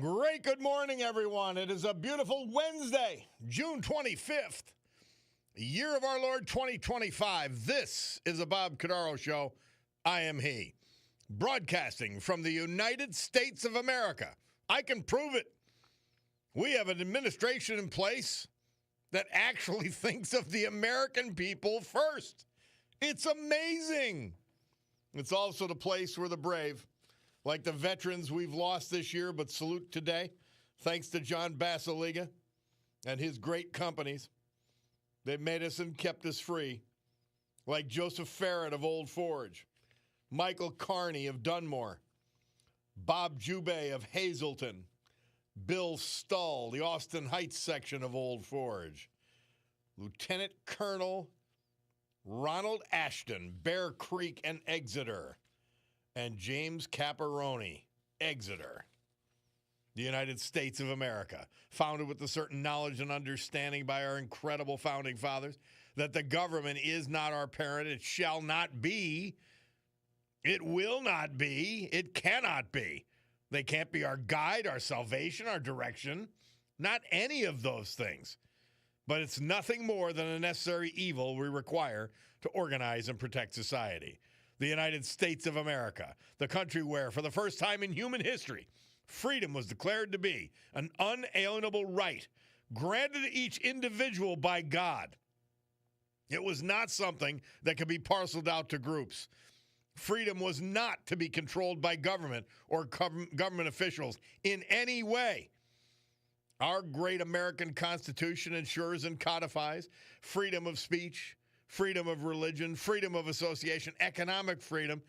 Great good morning, everyone. It is a beautiful Wednesday, June 25th, year of our Lord 2025. This is a Bob Cordaro Show. I am he. Broadcasting from the United States of America. I can prove it. We have an administration in place that actually thinks of the American people first. It's amazing. It's also the place where the brave, like the veterans we've lost this year, but salute today, thanks to John Basiliga and his great companies. They've made us and kept us free, like Joseph Farrett of Old Forge, Michael Carney of Dunmore, Bob Jubay of Hazleton, Bill Stull, the Austin Heights section of Old Forge, Lieutenant Colonel Ronald Ashton, Bear Creek and Exeter, and James Caparoni, Exeter, the United States of America, founded with a certain knowledge and understanding by our incredible founding fathers that the government is not our parent. It shall not be. It will not be. It cannot be. They can't be our guide, our salvation, our direction. Not any of those things. But it's nothing more than a necessary evil we require to organize and protect society. The United States of America, the country where, for the first time in human history, freedom was declared to be an unalienable right granted to each individual by God. It was not something that could be parceled out to groups. Freedom was not to be controlled by government or government officials in any way. Our great American Constitution ensures and codifies freedom of speech, freedom of religion, freedom of association, economic freedom,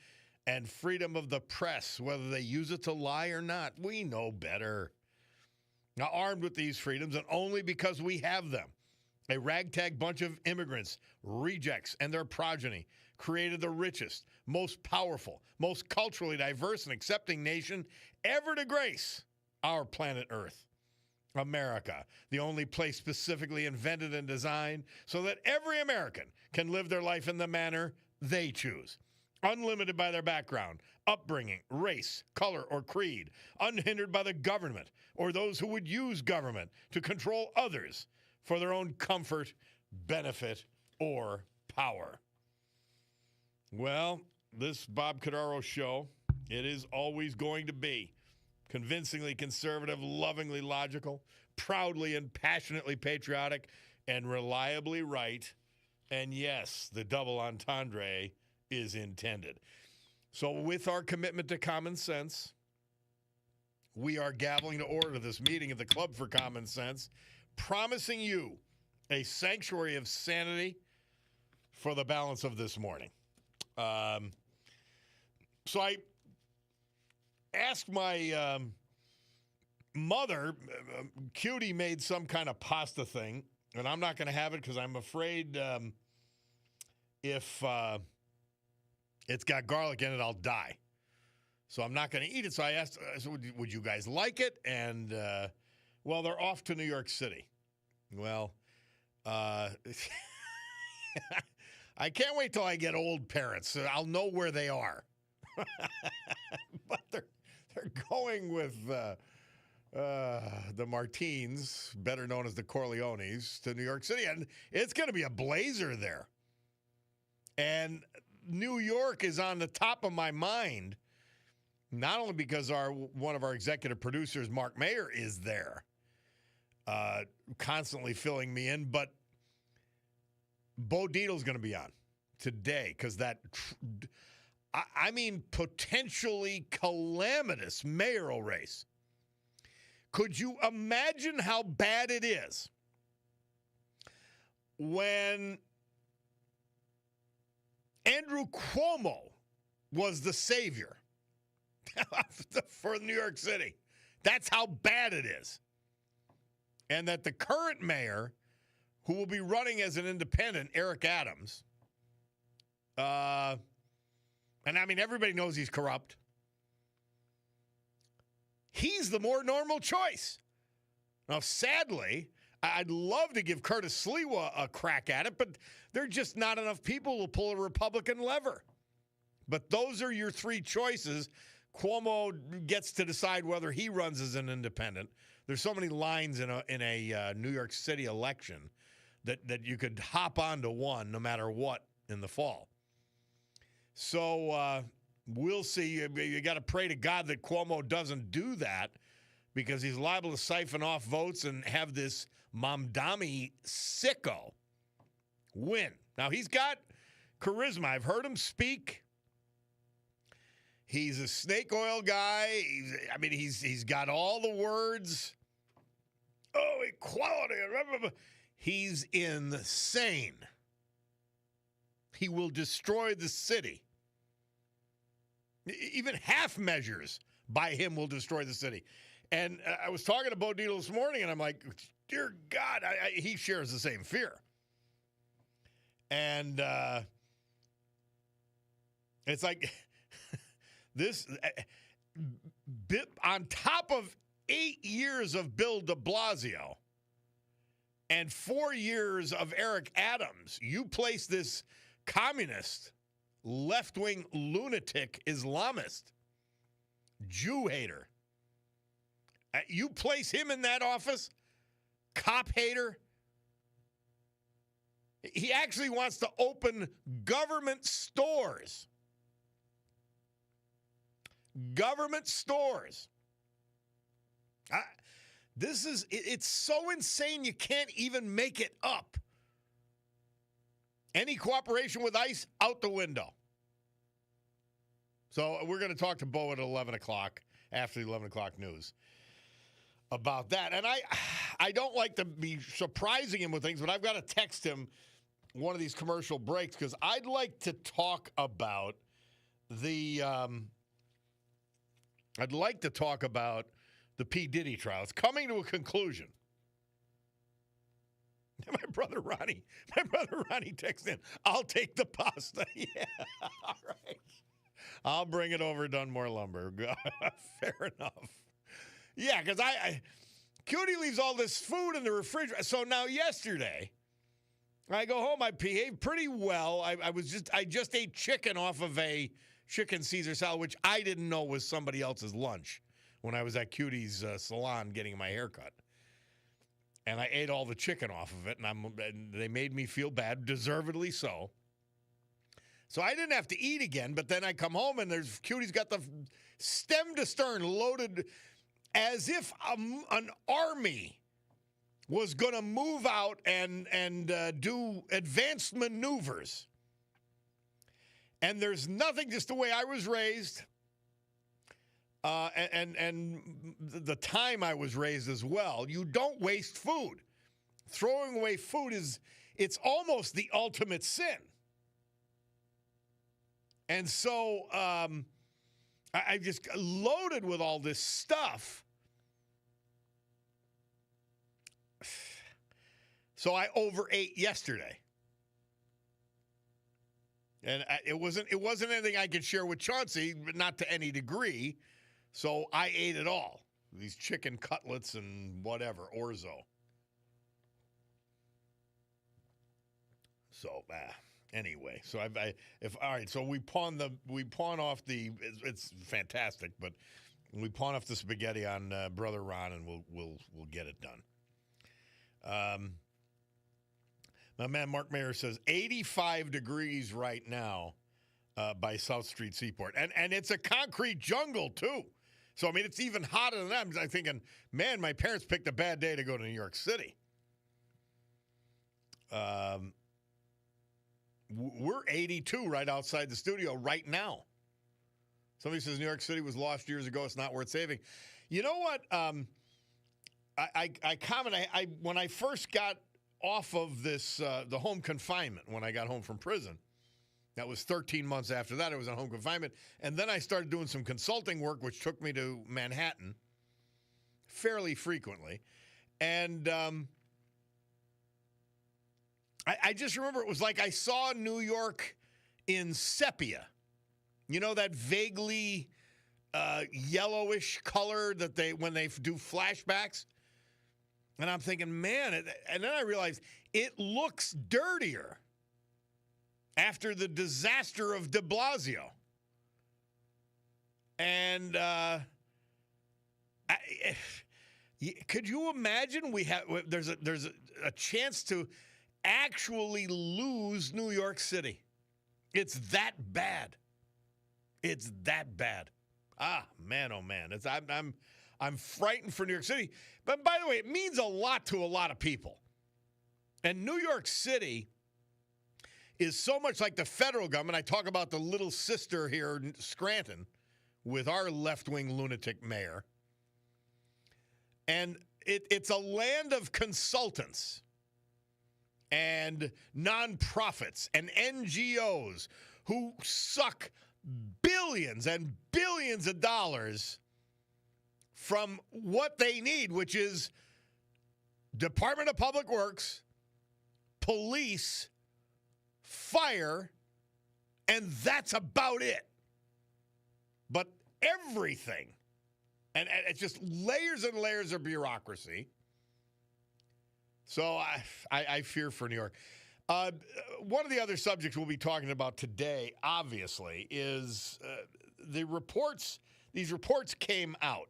and freedom of the press, whether they use it to lie or not. We know better. Now, armed with these freedoms, and only because we have them, a ragtag bunch of immigrants, rejects, and their progeny created the richest, most powerful, most culturally diverse and accepting nation ever to grace our planet Earth. America, the only place specifically invented and designed so that every American can live their life in the manner they choose, unlimited by their background, upbringing, race, color, or creed, unhindered by the government or those who would use government to control others for their own comfort, benefit, or power. Well, this Bob Cordaro Show, it is always going to be convincingly conservative, lovingly logical, proudly and passionately patriotic, and reliably right. And yes, the double entendre is intended. So with our commitment to common sense, we are gaveling to order this meeting of the Club for Common Sense, promising you a sanctuary of sanity for the balance of this morning. So I asked my mother, Cutie made some kind of pasta thing, and I'm not going to have it because I'm afraid if it's got garlic in it, I'll die. So I'm not going to eat it. So I asked, would you guys like it? And, well, they're off to New York City. Well, I can't wait till I get old parents. So I'll know where they are. But they're going with the Martins, better known as the Corleones, to New York City. And it's going to be a blazer there. And New York is on the top of my mind, not only because one of our executive producers, Mark Mayer, is there, constantly filling me in, but Bo Dietl's going to be on today because that... I mean, potentially calamitous mayoral race. Could you imagine how bad it is when Andrew Cuomo was the savior for New York City? That's how bad it is. And that the current mayor, who will be running as an independent, Eric Adams, and I mean, everybody knows he's corrupt. He's the more normal choice. Now, sadly, I'd love to give Curtis Sliwa a crack at it, but there are just not enough people to pull a Republican lever. But those are your three choices Cuomo gets to decide whether he runs as an independent. There's so many lines in a New York City election that you could hop onto one no matter what in the fall. So we'll see. You got to pray to God that Cuomo doesn't do that, because he's liable to siphon off votes and have this Mamdani sicko win. Now, he's got charisma. I've heard him speak. He's a snake oil guy. He's got all the words. Oh, equality. He's insane. He will destroy the city. Even half measures by him will destroy the city. And I was talking to Bo Dietl this morning, and I'm like, dear God, he shares the same fear. And it's like this, on top of 8 years of Bill de Blasio and 4 years of Eric Adams, you place this communist, left-wing lunatic Islamist, Jew hater. You place him in that office, cop hater. He actually wants to open government stores. Government stores. It's so insane you can't even make it up. Any cooperation with ICE, out the window. So we're going to talk to Bo at 11 o'clock, after the 11 o'clock news, about that. And I don't like to be surprising him with things, but I've got to text him one of these commercial breaks, because I'd like to talk about the P. Diddy trial. It's coming to a conclusion. My brother Ronnie texted in, I'll take the pasta. Yeah, all right. I'll bring it over Dunmore Lumber. Fair enough. Yeah, because Cutie leaves all this food in the refrigerator. So now yesterday, I go home. I behaved pretty well. I just ate chicken off of a chicken Caesar salad, which I didn't know was somebody else's lunch when I was at Cutie's salon getting my hair cut. And I ate all the chicken off of it, and they made me feel bad, deservedly so. So I didn't have to eat again, but then I come home, and Cutie's got the stem to stern loaded as if an army was going to move out and do advanced maneuvers. And there's nothing, just the way I was raised, and the time I was raised as well. You don't waste food. Throwing away food it's almost the ultimate sin. And so I just loaded with all this stuff. So I overate yesterday. And it wasn't anything I could share with Chauncey, but not to any degree. So I ate it all. These chicken cutlets and whatever, orzo. So anyway, so all right. So we pawn off the. It's fantastic, but we pawn off the spaghetti on Brother Ron, and we'll get it done. My man Mark Mayer says 85 degrees right now by South Street Seaport, and it's a concrete jungle too. So, I mean, it's even hotter than that. I'm thinking, man, my parents picked a bad day to go to New York City. We're 82 right outside the studio right now. Somebody says New York City was lost years ago. It's not worth saving. You know what? I comment. When I first got off of this, the home confinement, when I got home from prison, that was 13 months after that. I was on home confinement. And then I started doing some consulting work, which took me to Manhattan fairly frequently. And I just remember it was like I saw New York in sepia. You know, that vaguely yellowish color that when they do flashbacks? And I'm thinking, man, and then I realized it looks dirtier after the disaster of de Blasio. And could you imagine there's a chance to actually lose New York City? It's that bad. It's that bad. Ah, man, oh man. I'm frightened for New York City. But by the way, it means a lot to a lot of people. And New York City is so much like the federal government. I talk about the little sister here in Scranton with our left-wing lunatic mayor. And it's a land of consultants and nonprofits and NGOs who suck billions and billions of dollars from what they need, which is Department of Public Works, police, fire, and that's about it. But everything, and it's just layers and layers of bureaucracy. So I fear for New York. One of the other subjects we'll be talking about today, obviously, is the reports. These reports came out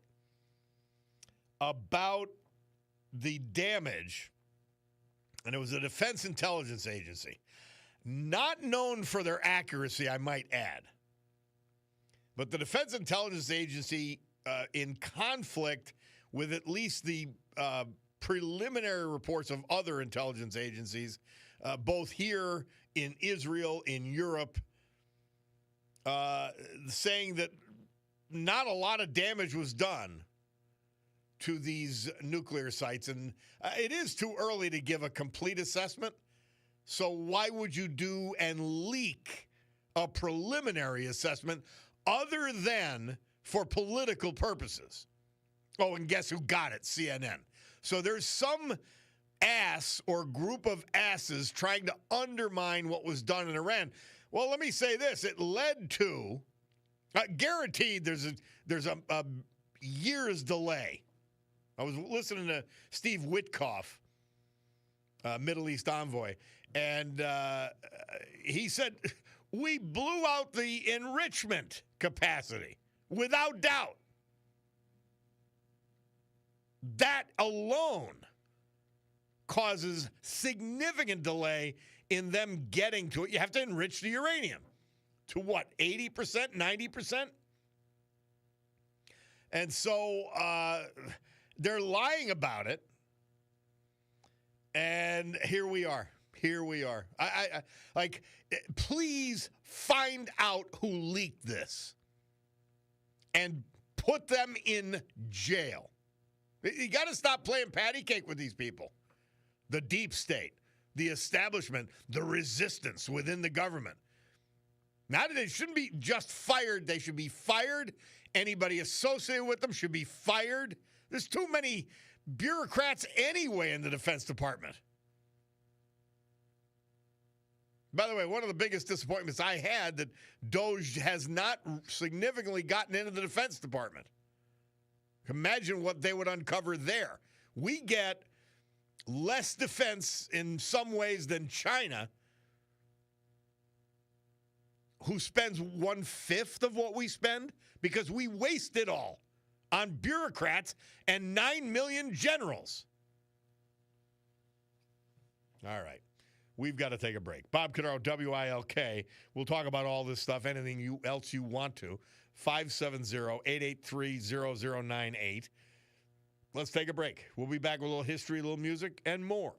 about the damage, and it was a Defense Intelligence Agency, not known for their accuracy, I might add. But the Defense Intelligence Agency, in conflict with at least the preliminary reports of other intelligence agencies, both here in Israel, in Europe, saying that not a lot of damage was done to these nuclear sites. And it is too early to give a complete assessment. So why would you do and leak a preliminary assessment other than for political purposes? Oh, and guess who got it? CNN. So there's some ass or group of asses trying to undermine what was done in Iran. Well, let me say this. It led to, guaranteed there's a year's delay. I was listening to Steve Witkoff, Middle East envoy, and he said, we blew out the enrichment capacity, without doubt. That alone causes significant delay in them getting to it. You have to enrich the uranium to what, 80%, 90%? And so they're lying about it. And here we are. Here we are. Please find out who leaked this and put them in jail. You got to stop playing patty cake with these people. The deep state, the establishment, the resistance within the government. Now, they shouldn't be just fired. They should be fired. Anybody associated with them should be fired. There's too many bureaucrats anyway in the Defense Department. By the way, one of the biggest disappointments I had that DOJ has not significantly gotten into the Defense Department. Imagine what they would uncover there. We get less defense in some ways than China, who spends 1/5 of what we spend because we waste it all on bureaucrats and 9 million generals. All right. We've got to take a break. Bob Cordaro, WILK. We'll talk about all this stuff, anything else you want to. 570-883-0098. Let's take a break. We'll be back with a little history, a little music, and more.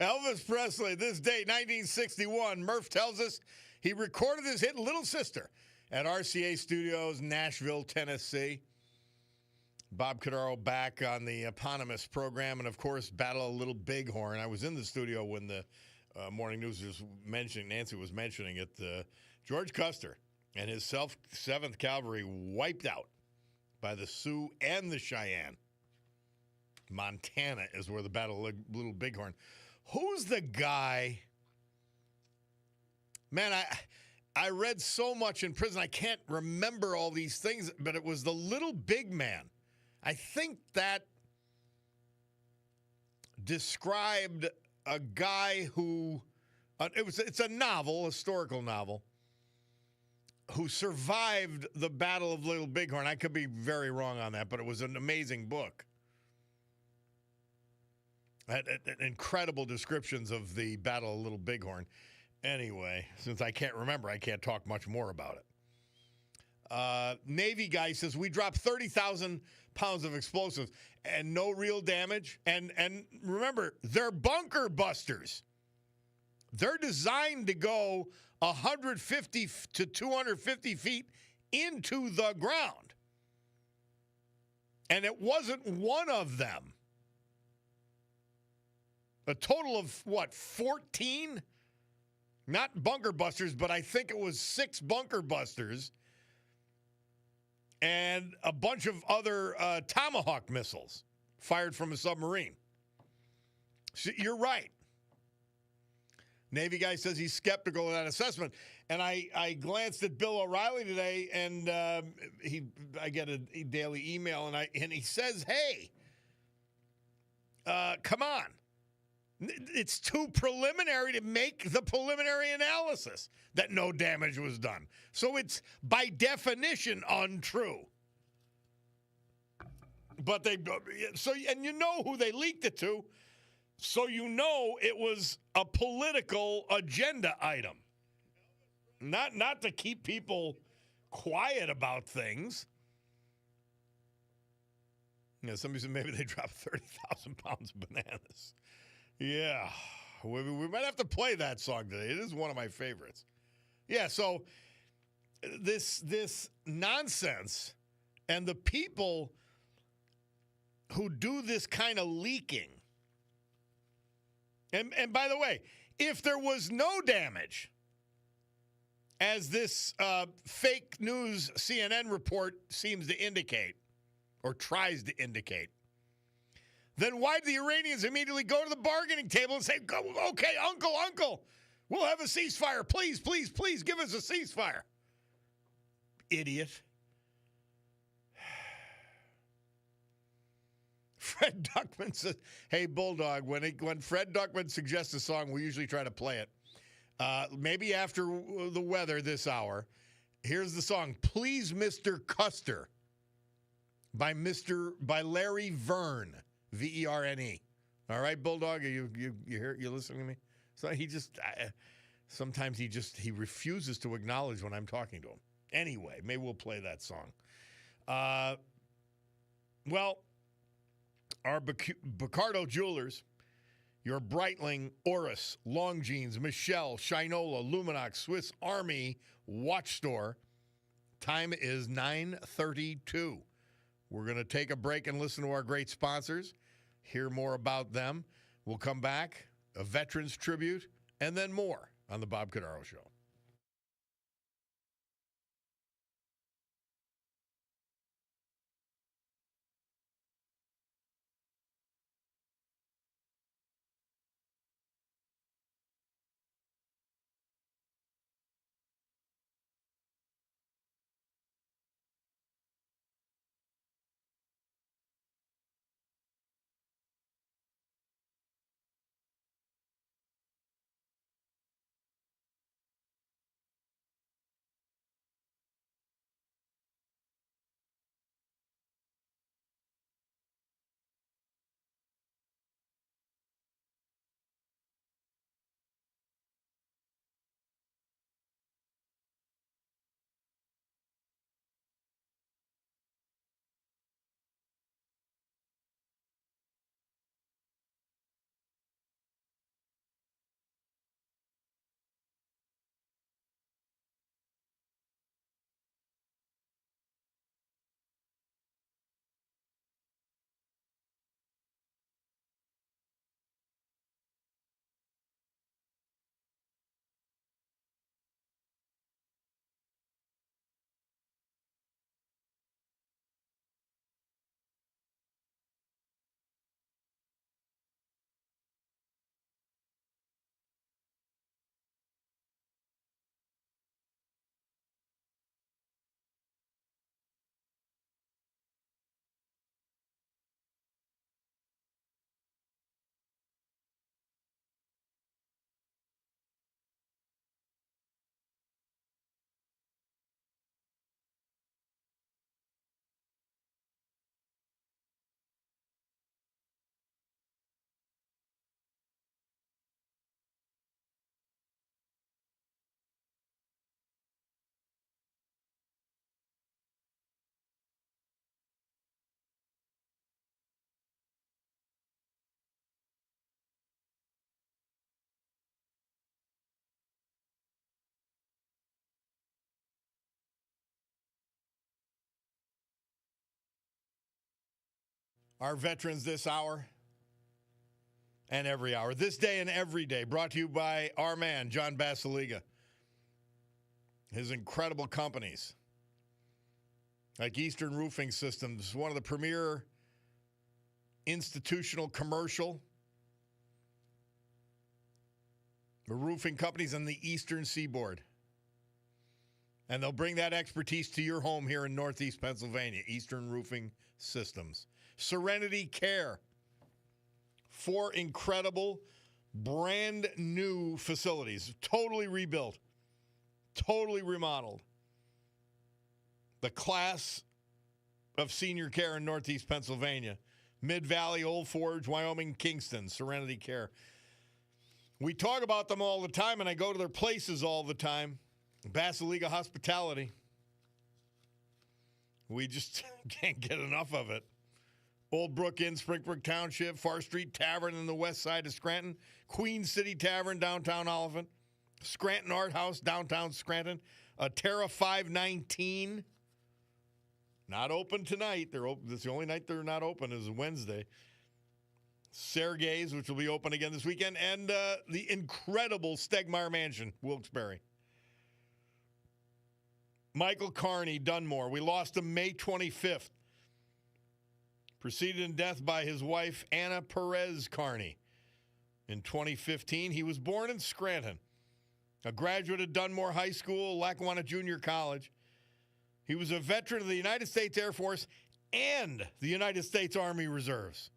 Elvis Presley, this date, 1961. Murph tells us he recorded his hit Little Sister at RCA Studios, Nashville, Tennessee. Bob Cordaro back on the eponymous program, and of course, Battle of Little Bighorn. I was in the studio when the morning news was mentioning, Nancy was mentioning it. George Custer and his 7th Cavalry wiped out by the Sioux and the Cheyenne. Montana is where the Battle of Little Bighorn. Who's the guy? Man, I read so much in prison, I can't remember all these things, but it was the Little Big Man. I think that described a guy who, it's a novel, historical novel, who survived the Battle of Little Bighorn. I could be very wrong on that, but it was an amazing book. Incredible descriptions of the Battle of Little Bighorn. Anyway, since I can't remember, I can't talk much more about it. Navy guy says, we dropped 30,000 pounds of explosives and no real damage. And remember, they're bunker busters. They're designed to go 150 to 250 feet into the ground. And it wasn't one of them. A total of, 14? Not bunker busters, but I think it was 6 bunker busters and a bunch of other Tomahawk missiles fired from a submarine. So you're right. Navy guy says he's skeptical of that assessment. And I glanced at Bill O'Reilly today, and I get a daily email, and he says, hey, come on. It's too preliminary to make the preliminary analysis that no damage was done. So it's, by definition, untrue. But and you know who they leaked it to, so you know it was a political agenda item. Not to keep people quiet about things. Somebody said maybe they dropped 30,000 pounds of bananas. Yeah, we might have to play that song today. It is one of my favorites. Yeah, so this nonsense and the people who do this kind of leaking. And by the way, if there was no damage, as this fake news CNN report seems to indicate, or tries to indicate, then why did the Iranians immediately go to the bargaining table and say, okay, uncle, we'll have a ceasefire. Please, please, please give us a ceasefire. Idiot. Fred Duckman says, hey, Bulldog, when Fred Duckman suggests a song, we usually try to play it. Maybe after the weather this hour. Here's the song, Please, Mr. Custer, by Larry Verne. Verne. All right, Bulldog, are you here? You listening to me? So sometimes he refuses to acknowledge when I'm talking to him. Anyway, maybe we'll play that song. Well, our Bacardo Jewelers, your Breitling, Oris, Longines, Michelle, Shinola, Luminox, Swiss Army Watch Store. Time is 9:32. We're going to take a break and listen to our great sponsors, hear more about them. We'll come back, a veterans tribute, and then more on the Bob Cordaro Show. our veterans this hour and every hour. This day and every day, brought to you by our man, John Basiliga. His incredible companies, like Eastern Roofing Systems, one of the premier institutional commercial roofing companies on the Eastern Seaboard. And they'll bring that expertise to your home here in Northeast Pennsylvania, Eastern Roofing Systems. Serenity Care, 4 incredible, brand new facilities, totally rebuilt, totally remodeled. The class of senior care in Northeast Pennsylvania, Mid-Valley, Old Forge, Wyoming, Kingston, Serenity Care. We talk about them all the time, and I go to their places all the time. Basiliga Hospitality. We just can't get enough of it. Old Brook Inn, Springbrook Township, Far Street Tavern in the west side of Scranton, Queen City Tavern, downtown Oliphant, Scranton Art House, downtown Scranton, Terra 519. Not open tonight. They're open. That's the only night they're not open is Wednesday. Sergei's, which will be open again this weekend, and the incredible Stegmeyer Mansion, Wilkes-Barre. Michael Carney, Dunmore. We lost him May 25th. Preceded in death by his wife, Anna Perez Carney. In 2015, he was born in Scranton, a graduate of Dunmore High School, Lackawanna Junior College. He was a veteran of the United States Air Force and the United States Army Reserves.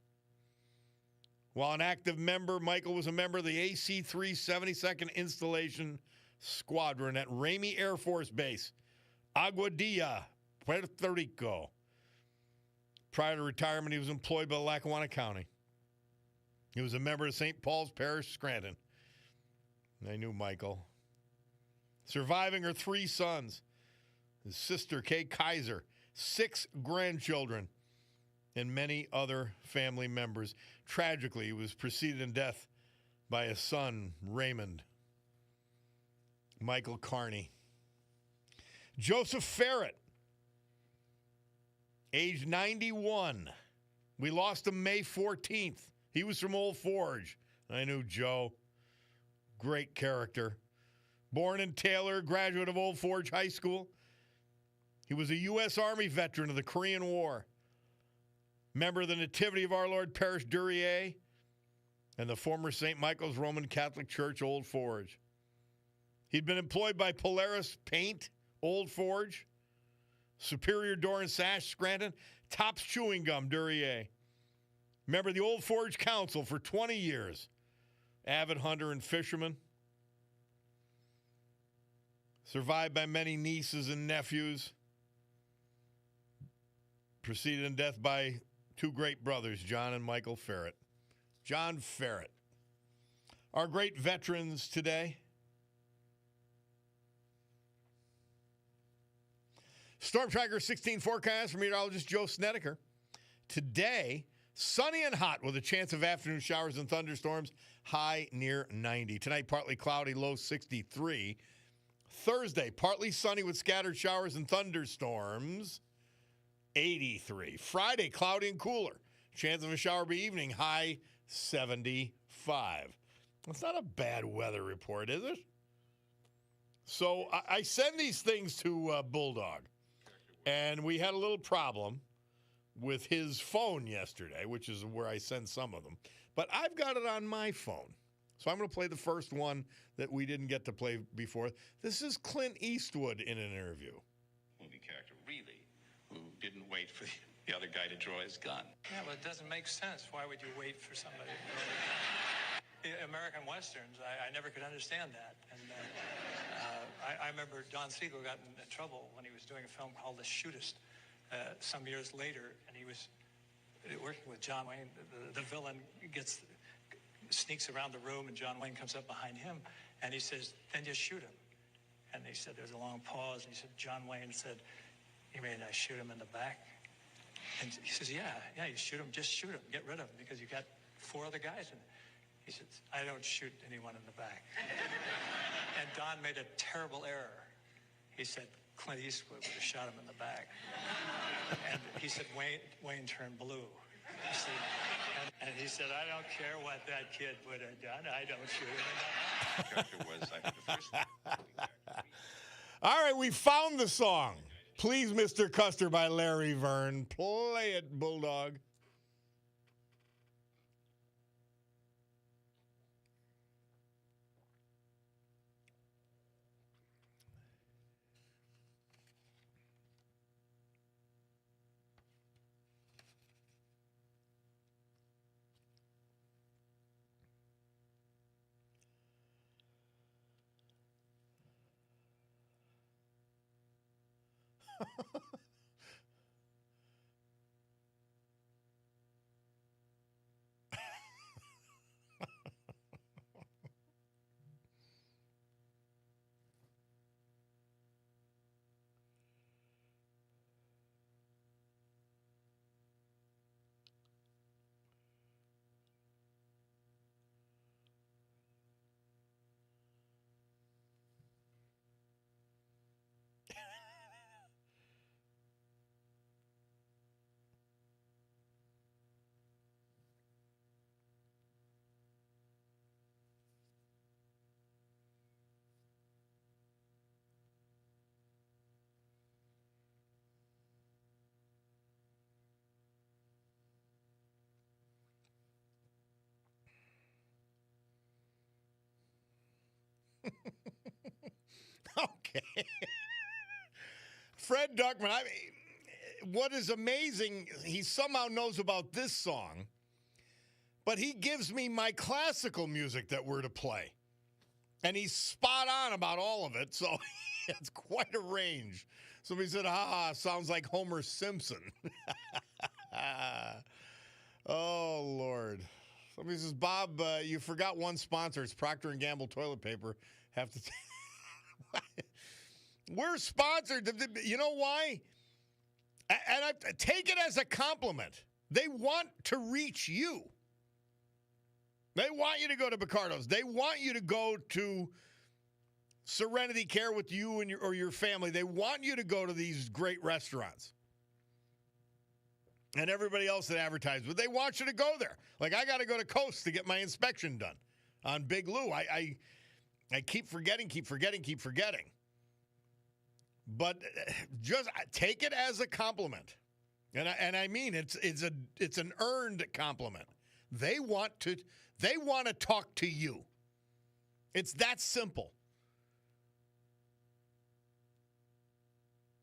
While an active member, Michael was a member of the AC-3 72nd Installation Squadron at Ramey Air Force Base, Aguadilla, Puerto Rico. Prior to retirement, he was employed by Lackawanna County. He was a member of St. Paul's Parish, Scranton. I knew Michael. Surviving her 3 sons, his sister, Kay Kaiser, 6 grandchildren, and many other family members. Tragically, he was preceded in death by his son, Raymond. Michael Carney. Joseph Ferret, age 91. We lost him May 14th. He was from Old Forge. I knew Joe. Great character. Born in Taylor, graduate of Old Forge High School. He was a U.S. Army veteran of the Korean War. Member of the Nativity of Our Lord Parish, Duryea, and the former St. Michael's Roman Catholic Church, Old Forge. He'd been employed by Polaris Paint, Old Forge, Superior Door and Sash, Scranton, Tops Chewing Gum, Duryea. Member of the Old Forge Council for 20 years. Avid hunter and fisherman. Survived by many nieces and nephews. Preceded in death by 2 great brothers, John and Michael Ferret. John Ferret. Our great veterans today. Storm Tracker 16 forecast from meteorologist Joe Snedeker. Today, sunny and hot with a chance of afternoon showers and thunderstorms, high near 90. Tonight, partly cloudy, low 63. Thursday, partly sunny with scattered showers and thunderstorms, 83. Friday, cloudy and cooler. Chance of a shower by evening, high 75. That's not a bad weather report, is it? So I send these things to Bulldog, and we had a little problem with his phone yesterday, which is where I send some of them. But I've got it on my phone. So I'm going to play the first one that we didn't get to play before. This is Clint Eastwood in an interview. Movie character, really, who didn't wait for the other guy to draw his gun. Yeah, but it doesn't make sense. Why would you wait for somebody? American Westerns, I never could understand that. And I remember Don Siegel got in trouble when he was doing a film called The Shootist some years later, and he was working with John Wayne. The villain sneaks around the room, and John Wayne comes up behind him, and he says, "Then just shoot him." And he said, there's a long pause, and he said, John Wayne said, "You mean I shoot him in the back?" And he says, yeah, you shoot him, just shoot him, get rid of him, because you got 4 other guys in it. He said, "I don't shoot anyone in the back." And Don made a terrible error. He said, Clint Eastwood would have shot him in the back. And he said, Wayne turned blue. He mercy. And he said, I don't care what that kid would have done. I don't shoot him. The character was, I think, the first. All right, we found the song. Please, Mr. Custer by Larry Verne. Play it, Bulldog. Okay. Fred Duckman, I mean, what is amazing, he somehow knows about this song, but he gives me my classical music that we're to play. And he's spot on about all of it, so it's quite a range. Somebody said, sounds like Homer Simpson. Oh, Lord. Somebody says, Bob, you forgot one sponsor. It's Procter & Gamble toilet paper. Have to We're sponsored. You know why? And I take it as a compliment. They want to reach you. They want you to go to Picardo's. They want you to go to Serenity Care with you and your family. They want you to go to these great restaurants. And everybody else that advertises, but they want you to go there. Like, I got to go to Coast to get my inspection done on Big Lou. I keep forgetting. But just take it as a compliment. And I mean, it's an earned compliment. They want to talk to you. It's that simple.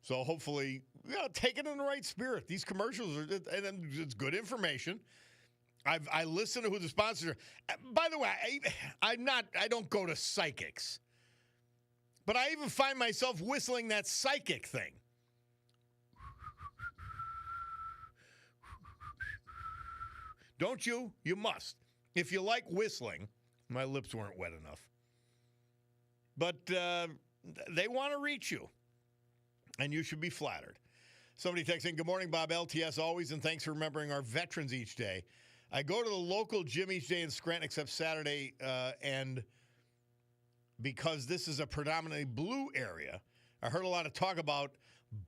So hopefully, take it in the right spirit. These commercials are, and it's good information. I listen to who the sponsors are. By the way, I don't go to psychics, but I even find myself whistling that psychic thing. Don't you? You must. If you like whistling, my lips weren't wet enough. But they want to reach you, and you should be flattered. Somebody texting, good morning, Bob, LTS always, and thanks for remembering our veterans each day. I go to the local gym each day in Scranton except Saturday, and because this is a predominantly blue area, I heard a lot of talk about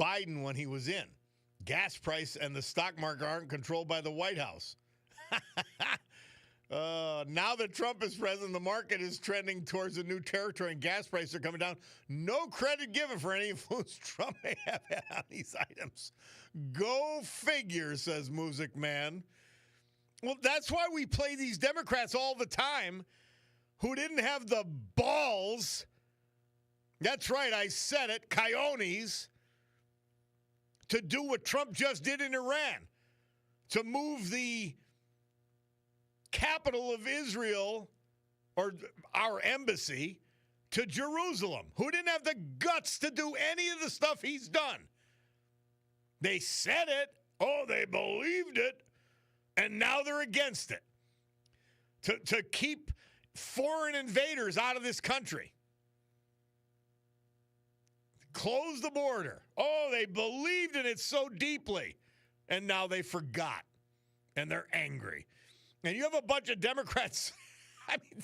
Biden when he was in. Gas price and the stock market aren't controlled by the White House. Now that Trump is president, the market is trending towards a new territory and gas prices are coming down. No credit given for any influence Trump may have had on these items. Go figure, says Music Man. Well, that's why we play these Democrats all the time who didn't have the balls. That's right, I said it, coyones, to do what Trump just did in Iran, to move the capital of Israel, or our embassy, to Jerusalem, who didn't have the guts to do any of the stuff he's done. They said it, they believed it, and now they're against it. To keep foreign invaders out of this country. Close the border. They believed in it so deeply, and now they forgot, and they're angry. And you have a bunch of Democrats. I mean,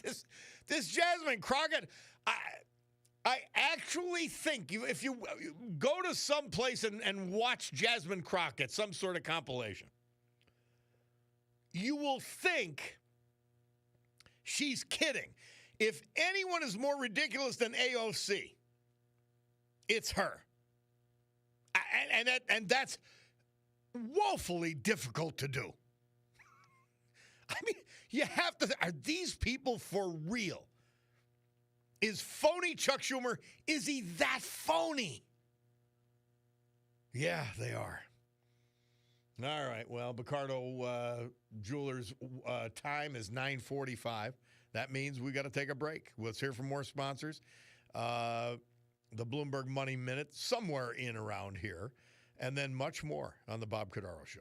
this Jasmine Crockett, I actually think if you go to some place and watch Jasmine Crockett, some sort of compilation, you will think she's kidding. If anyone is more ridiculous than AOC, it's her. And that's woefully difficult to do. I mean, you have to. Are these people for real? Is phony Chuck Schumer? Is he that phony? Yeah, they are. All right. Well, Picardo Jewelers time is 9:45. That means we got to take a break. Let's hear from more sponsors. The Bloomberg Money Minute, somewhere in around here, and then much more on the Bob Cordaro Show.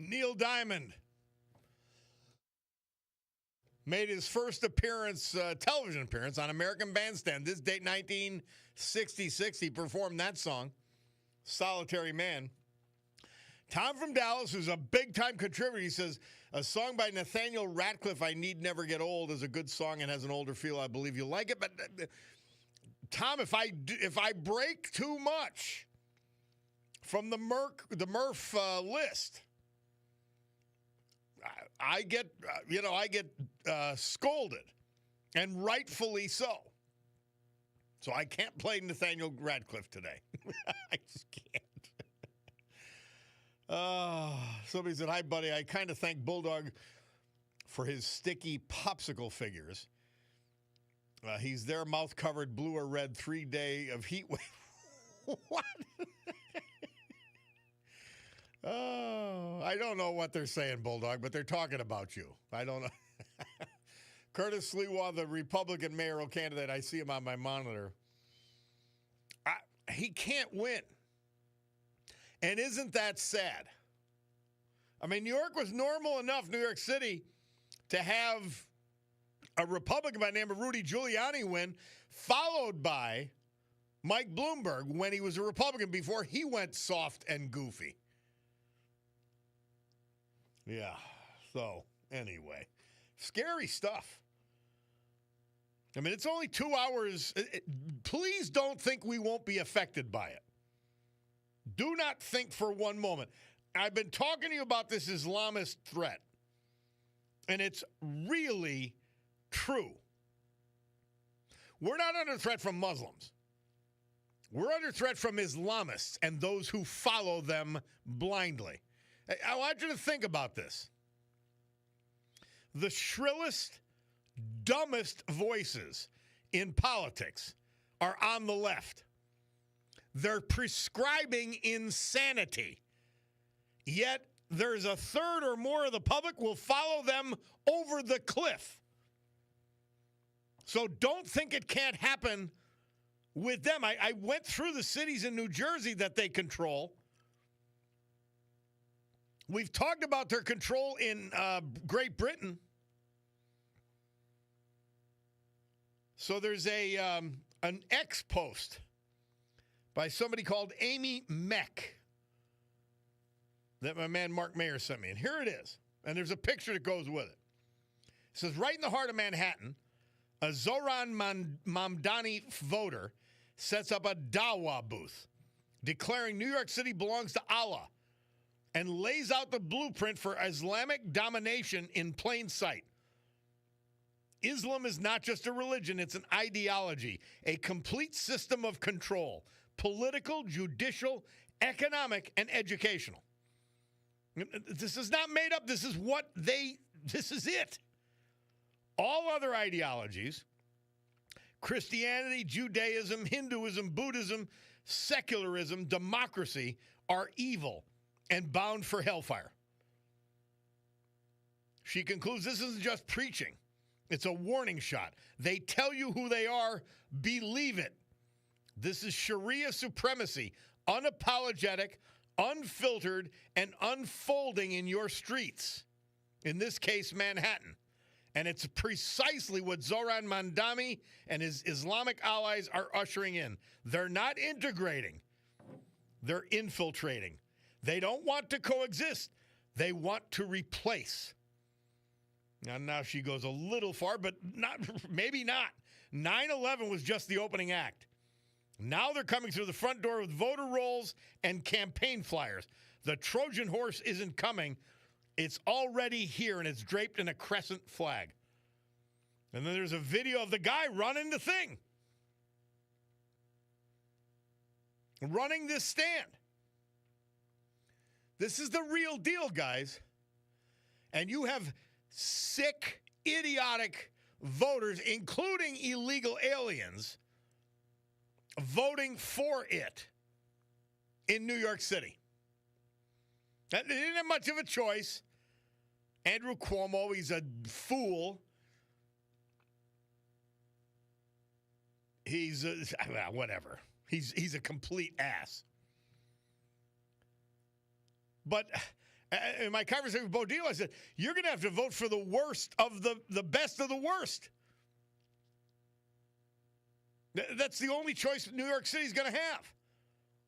Neil Diamond made his first appearance, television appearance, on American Bandstand. This date, 1966. He performed that song, Solitary Man. Tom from Dallas, who's a big-time contributor, he says, a song by Nathaniel Ratcliffe, I Need Never Get Old, is a good song and has an older feel. I believe you'll like it. But, Tom, if I break too much from the Murph list, I get scolded, and rightfully so. So I can't play Nathaniel Ratcliffe today. I just can't. Somebody said, hi, buddy. I kind of thank Bulldog for his sticky popsicle figures. He's there, mouth covered, blue or red, 3-day of heat wave. What? I don't know what they're saying, Bulldog, but they're talking about you. I don't know. Curtis Sliwa, the Republican mayoral candidate, I see him on my monitor. He can't win. And isn't that sad? I mean, New York was normal enough, New York City, to have a Republican by the name of Rudy Giuliani win, followed by Mike Bloomberg when he was a Republican before he went soft and goofy. Yeah, so anyway, scary stuff. I mean, it's only 2 hours. Please don't think we won't be affected by it. Do not think for one moment. I've been talking to you about this Islamist threat, and it's really true. We're not under threat from Muslims. We're under threat from Islamists and those who follow them blindly. I want you to think about this. The shrillest, dumbest voices in politics are on the left. They're prescribing insanity. Yet there's a third or more of the public will follow them over the cliff. So don't think it can't happen with them. I went through the cities in New Jersey that they control. We've talked about their control in Great Britain. So there's an X post by somebody called Amy Meck that my man Mark Mayer sent me. And here it is. And there's a picture that goes with it. It says, right in the heart of Manhattan, a Zoran Mamdani voter sets up a Dawa booth, declaring New York City belongs to Allah, and lays out the blueprint for Islamic domination in plain sight. Islam is not just a religion, it's an ideology, a complete system of control, political, judicial, economic, and educational. This is not made up. This is it. All other ideologies, Christianity, Judaism, Hinduism, Buddhism, secularism, democracy, are evil and bound for hellfire. She concludes, this isn't just preaching. It's a warning shot. They tell you who they are. Believe it. This is Sharia supremacy, unapologetic, unfiltered, and unfolding in your streets. In this case, Manhattan. And it's precisely what Zoran Mamdani and his Islamic allies are ushering in. They're not integrating. They're infiltrating. They don't want to coexist. They want to replace. Now she goes a little far, but maybe not. 9/11 was just the opening act. Now they're coming through the front door with voter rolls and campaign flyers. The Trojan horse isn't coming. It's already here, and it's draped in a crescent flag. And then there's a video of the guy running the thing. Running this stand. This is the real deal, guys. And you have sick, idiotic voters, including illegal aliens, voting for it in New York City. They didn't have much of a choice. Andrew Cuomo, he's a fool. He's whatever. He's a complete ass. But In my conversation with Bo Deal, I said, you're going to have to vote for the worst of the best of the worst. That's the only choice New York City's going to have.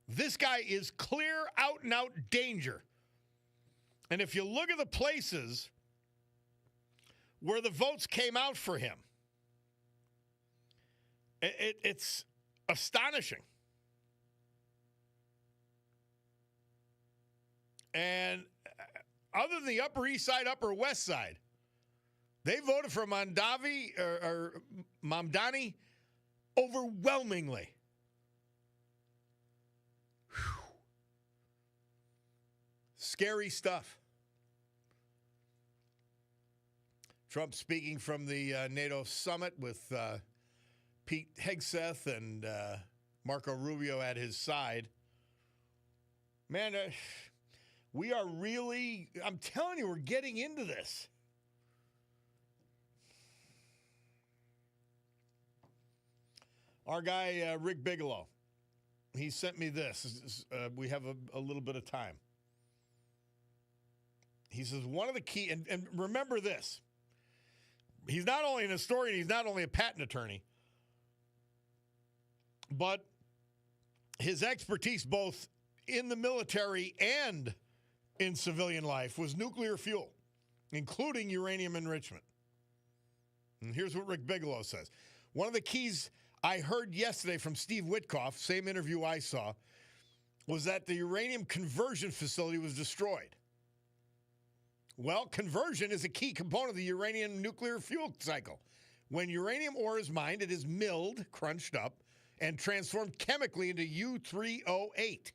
This guy is clear out and out danger. And if you look at the places where the votes came out for him, it's astonishing. And other than the Upper East Side, Upper West Side, they voted for Mamdani overwhelmingly. Whew. Scary stuff. Trump speaking from the NATO summit with Pete Hegseth and Marco Rubio at his side. Man, we are really, I'm telling you, we're getting into this. Our guy, Rick Bigelow, he sent me this. We have a little bit of time. He says, one of the key, and remember this, he's not only an historian, he's not only a patent attorney, but his expertise both in the military and in civilian life was nuclear fuel, including uranium enrichment. And here's what Rick Bigelow says. One of the keys I heard yesterday from Steve Witkoff, same interview I saw, was that the uranium conversion facility was destroyed. Well, conversion is a key component of the uranium nuclear fuel cycle. When uranium ore is mined, it is milled, crunched up, and transformed chemically into U-308.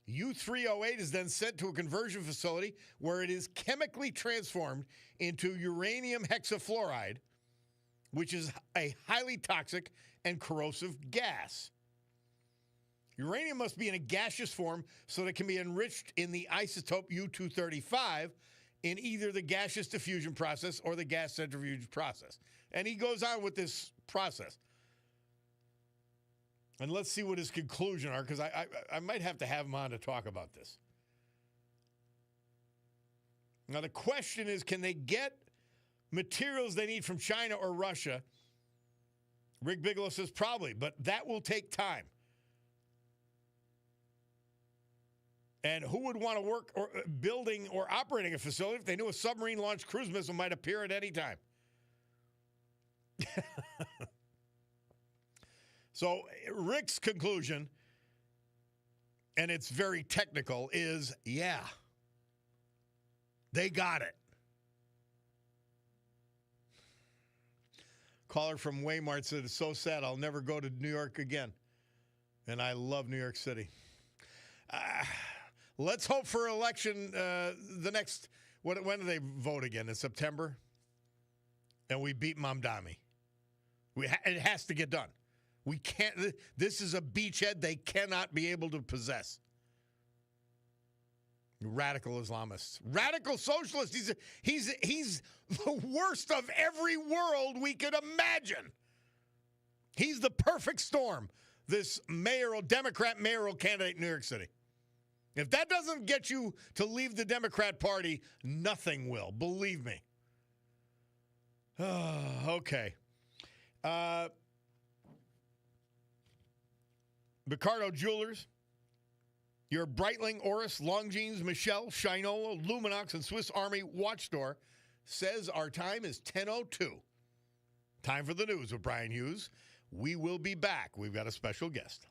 U-308 is then sent to a conversion facility where it is chemically transformed into uranium hexafluoride, which is a highly toxic and corrosive gas. Uranium must be in a gaseous form so that it can be enriched in the isotope U-235 in either the gaseous diffusion process or the gas centrifuge process. And he goes on with this process. And let's see what his conclusion are, because I might have to have him on to talk about this. Now, the question is, can they get materials they need from China or Russia? Rick Bigelow says probably, but that will take time. And who would want to work or building or operating a facility if they knew a submarine-launched cruise missile might appear at any time? So Rick's conclusion, and it's very technical, is, yeah, they got it. Caller from Waymart said, it's so sad, I'll never go to New York again. And I love New York City. Let's hope for election the next, when do they vote again? In September? And we beat Mamdani. It has to get done. We can't, this is a beachhead they cannot be able to possess. Radical Islamists. Radical socialists. He's the worst of every world we could imagine. He's the perfect storm, this Democrat mayoral candidate in New York City. If that doesn't get you to leave the Democrat Party, nothing will. Believe me. Okay. Ricardo Jewelers, your Breitling, Oris, Longines, Michelle, Shinola, Luminox, and Swiss Army watch store says our time is 10:02. Time for the news with Brian Hughes. We will be back. We've got a special guest.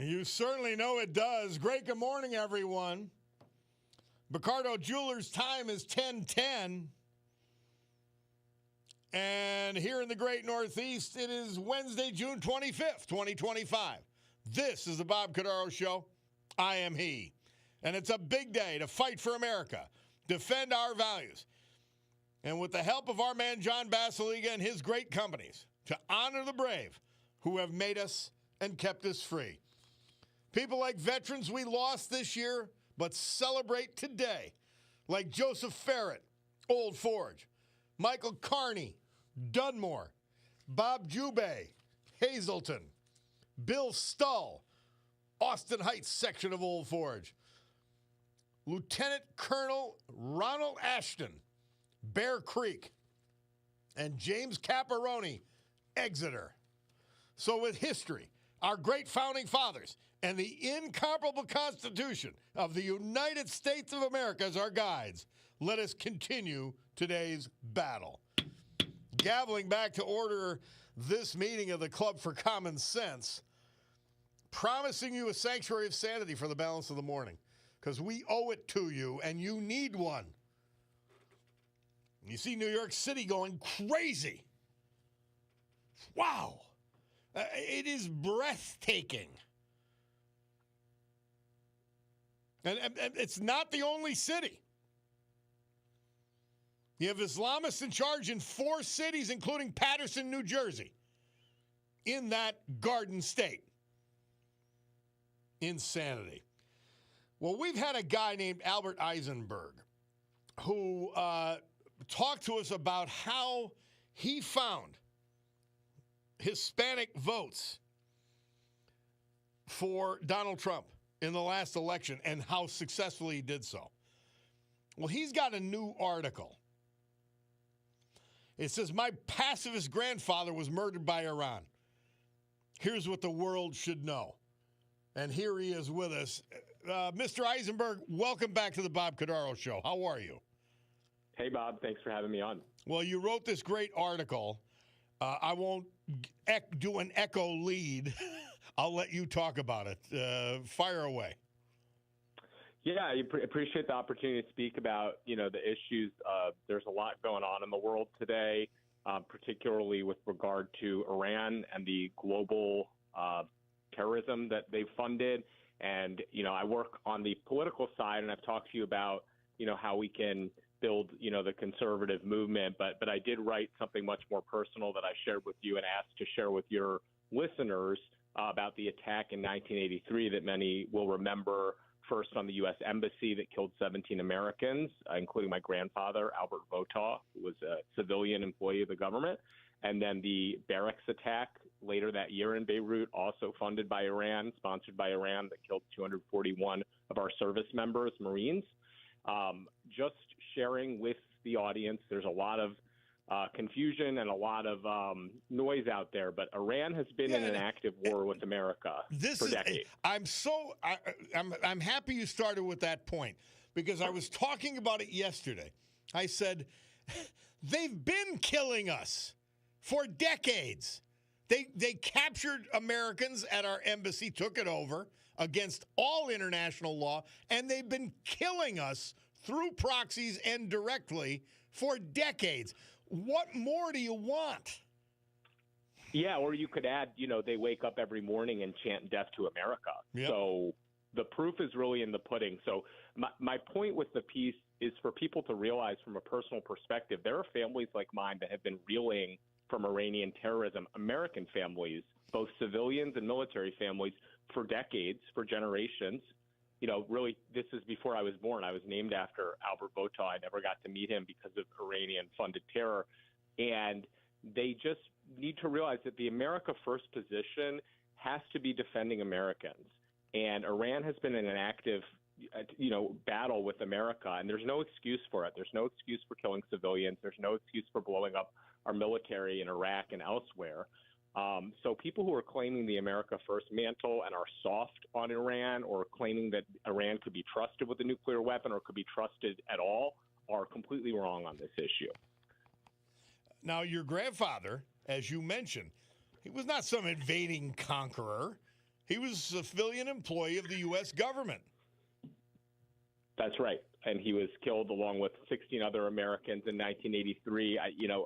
You certainly know it does. Great good morning, everyone. Cordaro Jewelers time is 10:10. And here in the great Northeast, it is Wednesday, June 25th, 2025. This is the Bob Cordaro Show. I am he. And it's a big day to fight for America, defend our values, and with the help of our man John Basiliga and his great companies, to honor the brave who have made us and kept us free. People like veterans we lost this year, but celebrate today, like Joseph Ferret, Old Forge, Michael Carney, Dunmore, Bob Jubay, Hazleton, Bill Stull, Austin Heights section of Old Forge, Lieutenant Colonel Ronald Ashton, Bear Creek, and James Caparoni, Exeter. So with history, our great founding fathers, and the incomparable Constitution of the United States of America as our guides, let us continue today's battle. Gaveling back to order this meeting of the Club for Common Sense, promising you a sanctuary of sanity for the balance of the morning, because we owe it to you, and you need one. You see New York City going crazy. Wow. It is breathtaking. And it's not the only city. You have Islamists in charge in 4 cities, including Paterson, New Jersey, in that Garden State. Insanity. Well, we've had a guy named Albert Eisenberg who talked to us about how he found Hispanic votes for Donald Trump in the last election and how successfully he did so. Well, he's got a new article. It says, "My pacifist grandfather was murdered by Iran. Here's what the world should know." And here he is with us. Mr. Eisenberg, welcome back to the Bob Cordaro Show. How are you? Hey, Bob. Thanks for having me on. Well, you wrote this great article. I won't do an echo lead. I'll let you talk about it. Fire away. Yeah, I appreciate the opportunity to speak about, the issues. There's a lot going on in the world today, particularly with regard to Iran and the global terrorism that they've funded. And, I work on the political side, and I've talked to you about, how we can build, the conservative movement. But I did write something much more personal that I shared with you and asked to share with your listeners about the attack in 1983 that many will remember, first on the U.S. Embassy that killed 17 Americans, including my grandfather, Albert Votaw, who was a civilian employee of the government. And then the barracks attack later that year in Beirut, also funded by Iran, sponsored by Iran, that killed 241 of our service members, Marines. Just sharing with the audience, there's a lot of confusion and a lot of noise out there, but Iran has been in an active war with America for decades. I'm happy you started with that point, because I was talking about it yesterday. I said, they've been killing us for decades. They captured Americans at our embassy, took it over against all international law, and they've been killing us through proxies and directly for decades. What more do you want? Yeah, or you could add, they wake up every morning and chant death to America. Yep. So the proof is really in the pudding. So my point with the piece is for people to realize from a personal perspective, there are families like mine that have been reeling from Iranian terrorism, American families, both civilians and military families, for decades, for generations. Really, this is before I was born. I was named after Albert Votaw. I never got to meet him because of Iranian-funded terror. And they just need to realize that the America First position has to be defending Americans. And Iran has been in an active, battle with America, and there's no excuse for it. There's no excuse for killing civilians. There's no excuse for blowing up our military in Iraq and elsewhere. So people who are claiming the America First mantle and are soft on Iran, or claiming that Iran could be trusted with a nuclear weapon or could be trusted at all, are completely wrong on this issue. Now, your grandfather, as you mentioned, he was not some invading conqueror. He was a civilian employee of the U.S. government. That's right. And he was killed along with 16 other Americans in 1983.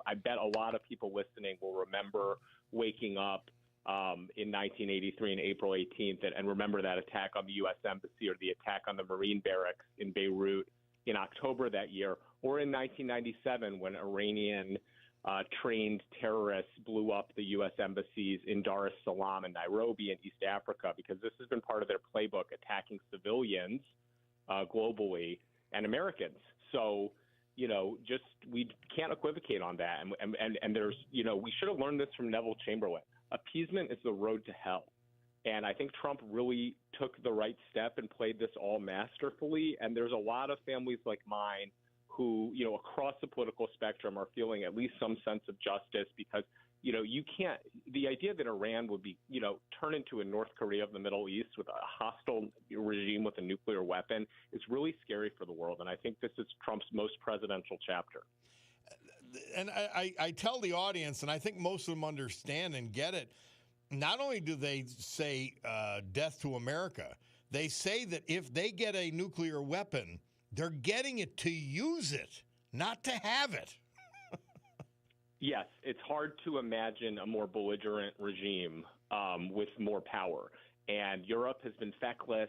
I bet a lot of people listening will remember waking up in 1983 on April 18th and remember that attack on the U.S. Embassy or the attack on the Marine barracks in Beirut in October that year, or in 1997 when Iranian trained terrorists blew up the U.S. embassies in Dar es Salaam and Nairobi in East Africa, because this has been part of their playbook, attacking civilians globally and Americans. So, we can't equivocate on that. And there's, we should have learned this from Neville Chamberlain. Appeasement is the road to hell. And I think Trump really took the right step and played this all masterfully. And there's a lot of families like mine who, across the political spectrum are feeling at least some sense of justice, because, you can't – the idea that Iran would be, turn into a North Korea of the Middle East with a hostile regime with a nuclear weapon is really scary for the world. And I think this is Trump's most presidential chapter. And I tell the audience, and I think most of them understand and get it, not only do they say death to America, they say that if they get a nuclear weapon, they're getting it to use it, not to have it. Yes, it's hard to imagine a more belligerent regime with more power. And Europe has been feckless.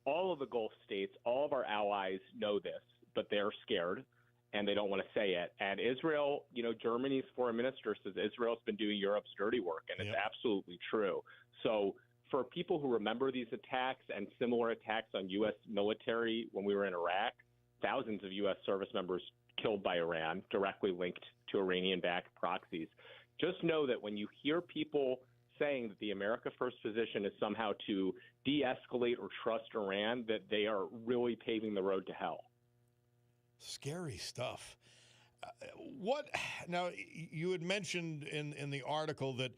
All of the Gulf states, all of our allies know this, but they're scared and they don't want to say it. And Israel, Germany's foreign minister says Israel's been doing Europe's dirty work, and it's absolutely true. So for people who remember these attacks and similar attacks on U.S. military when we were in Iraq, thousands of U.S. service members killed by Iran, directly linked to Iranian-backed proxies. Just know that when you hear people saying that the America First position is somehow to de-escalate or trust Iran, that they are really paving the road to hell. Scary stuff. Now, you had mentioned in the article that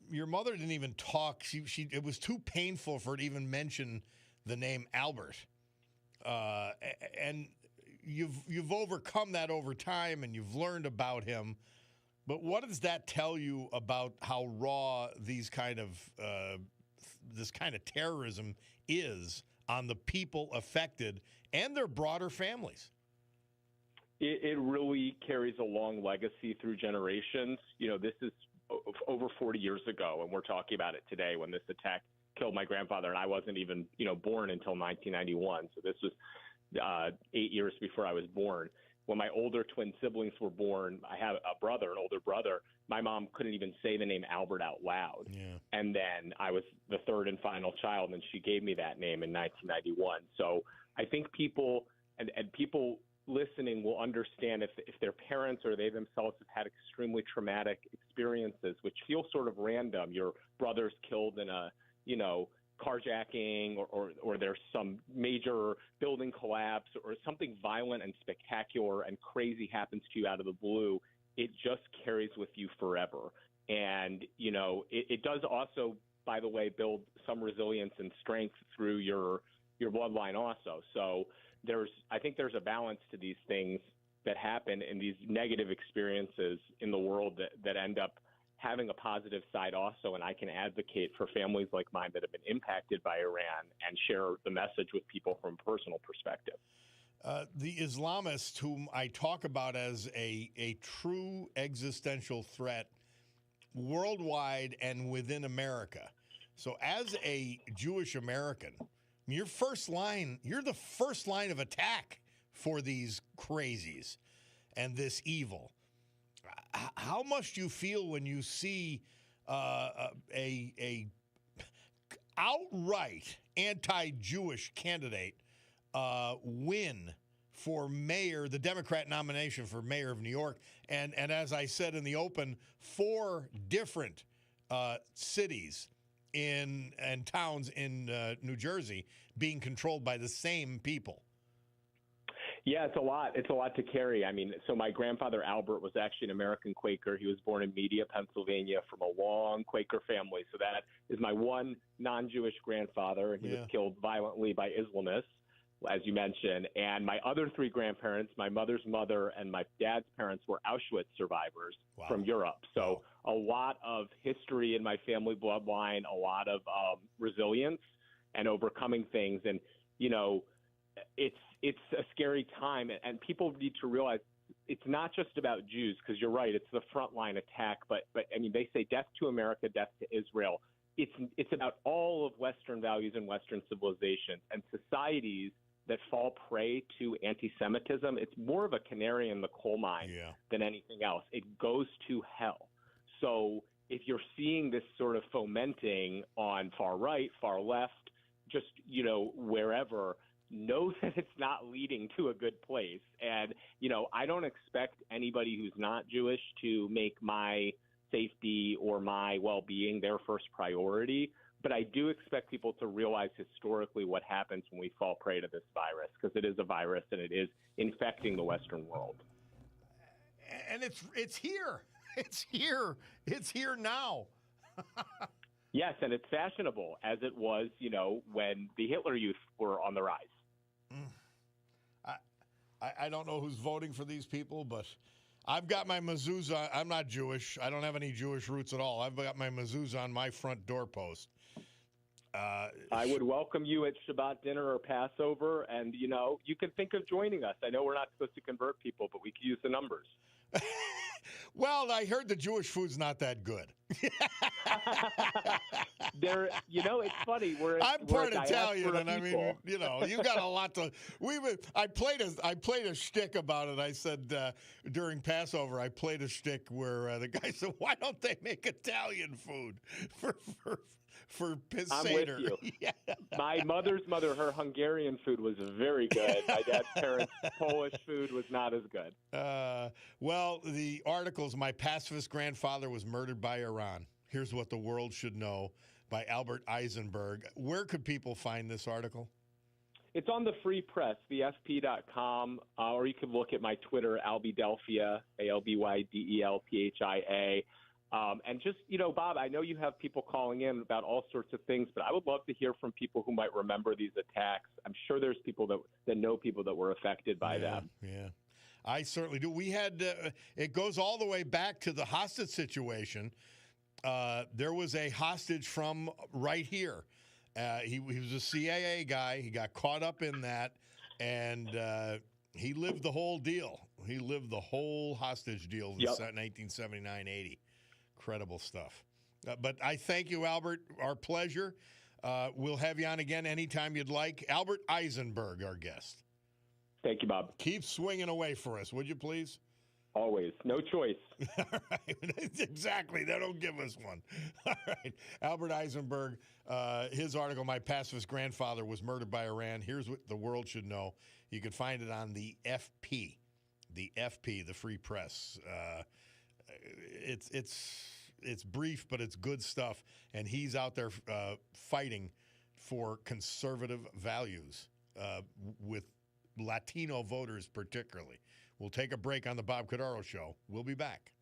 your mother didn't even talk. It was too painful for her to even mention the name Albert. And you've overcome that over time, and you've learned about him. But what does that tell you about how raw this kind of terrorism is on the people affected and their broader families? It really carries a long legacy through generations. This is over 40 years ago, and we're talking about it today when this attack killed my grandfather, and I wasn't even, born until 1991. So this was 8 years before I was born. When my older twin siblings were born, I have a brother, an older brother. My mom couldn't even say the name Albert out loud. Yeah. And then I was the third and final child, and she gave me that name in 1991. So I think people and people listening will understand if their parents or they themselves have had extremely traumatic experiences, which feel sort of random. Your brother's killed in a, carjacking or there's some major building collapse or something violent and spectacular and crazy happens to you out of the blue. It just carries with you forever. And, it does also, by the way, build some resilience and strength through your bloodline also. So I think there's a balance to these things that happen in these negative experiences in the world that end up having a positive side also. And I can advocate for families like mine that have been impacted by Iran and share the message with people from a personal perspective. The Islamists, whom I talk about as a true existential threat worldwide and within America. So as a Jewish American, you're the first line of attack for these crazies and this evil. How much do you feel when you see a outright anti-Jewish candidate win for mayor, the Democrat nomination for mayor of New York, and as I said in the open, 4 different cities and towns in New Jersey being controlled by the same people? Yeah, it's a lot. It's a lot to carry. I mean, so my grandfather, Albert, was actually an American Quaker. He was born in Media, Pennsylvania, from a long Quaker family. So that is my one non-Jewish grandfather, and he was killed violently by Islamists, as you mentioned. And my other 3 grandparents, my mother's mother and my dad's parents, were Auschwitz survivors from Europe. So a lot of history in my family bloodline, a lot of resilience and overcoming things. And, you know, it's a scary time, and people need to realize it's not just about Jews, because you're right, it's the frontline attack. But I mean, they say death to America, death to Israel. It's about all of Western values and Western civilizations, and societies that fall prey to anti-Semitism. It's more of a canary in the coal mine than anything else. It goes to hell. So if you're seeing this sort of fomenting on far right, far left, just, you know, wherever, know that it's not leading to a good place. And, you know, I don't expect anybody who's not Jewish to make my safety or my well-being their first priority. But I do expect people to realize historically what happens when we fall prey to this virus, because it is a virus and it is infecting the Western world. And it's here. It's here. It's here now. Yes, and it's fashionable, as it was, you know, when the Hitler Youth were on the rise. I don't know who's voting for these people, but I've got my mezuzah. I'm not Jewish. I don't have any Jewish roots at all. I've got my mezuzah on my front doorpost. I would welcome you at Shabbat dinner or Passover, and, you know, you can think of joining us. I know we're not supposed to convert people, but we could use the numbers. Well, I heard the Jewish food's not that good. You know, it's funny. I'm part Italian, and I mean, you know, you got a lot to. I played a shtick about it. I said during Passover, I played a shtick where the guy said, "Why don't they make Italian food for Seder?" I'm with you. Yeah. My mother's mother, her Hungarian food was very good. My dad's parents' Polish food was not as good. Well, the articles, "My Pacifist Grandfather Was Murdered by Iran. Here's What the World Should Know," by Albert Eisenberg. Where could people find this article? It's on the Free Press, thefp.com, or you can look at my Twitter, Albydelphia, ALBYDELPHIA. And just, you know, Bob, I know you have people calling in about all sorts of things, but I would love to hear from people who might remember these attacks. I'm sure there's people that know people that were affected by them. Yeah, I certainly do. We had, it goes all the way back to the hostage situation. There was a hostage from right here. He was a CIA guy. He got caught up in that, and he lived the whole deal. He lived the whole hostage deal in 1979-80. Incredible stuff. But I thank you, Albert. Our pleasure. We'll have you on again anytime you'd like. Albert Eisenberg, our guest. Thank you, Bob. Keep swinging away for us, would you please? Always. No choice. All right. Exactly. They don't give us one. All right. Albert Eisenberg, his article, "My Pacifist Grandfather Was Murdered by Iran. Here's What the World Should Know." You can find it on the FP, the Free Press. It's brief, but it's good stuff. And he's out there fighting for conservative values with Latino voters particularly. We'll take a break on the Bob Cordaro Show. We'll be back.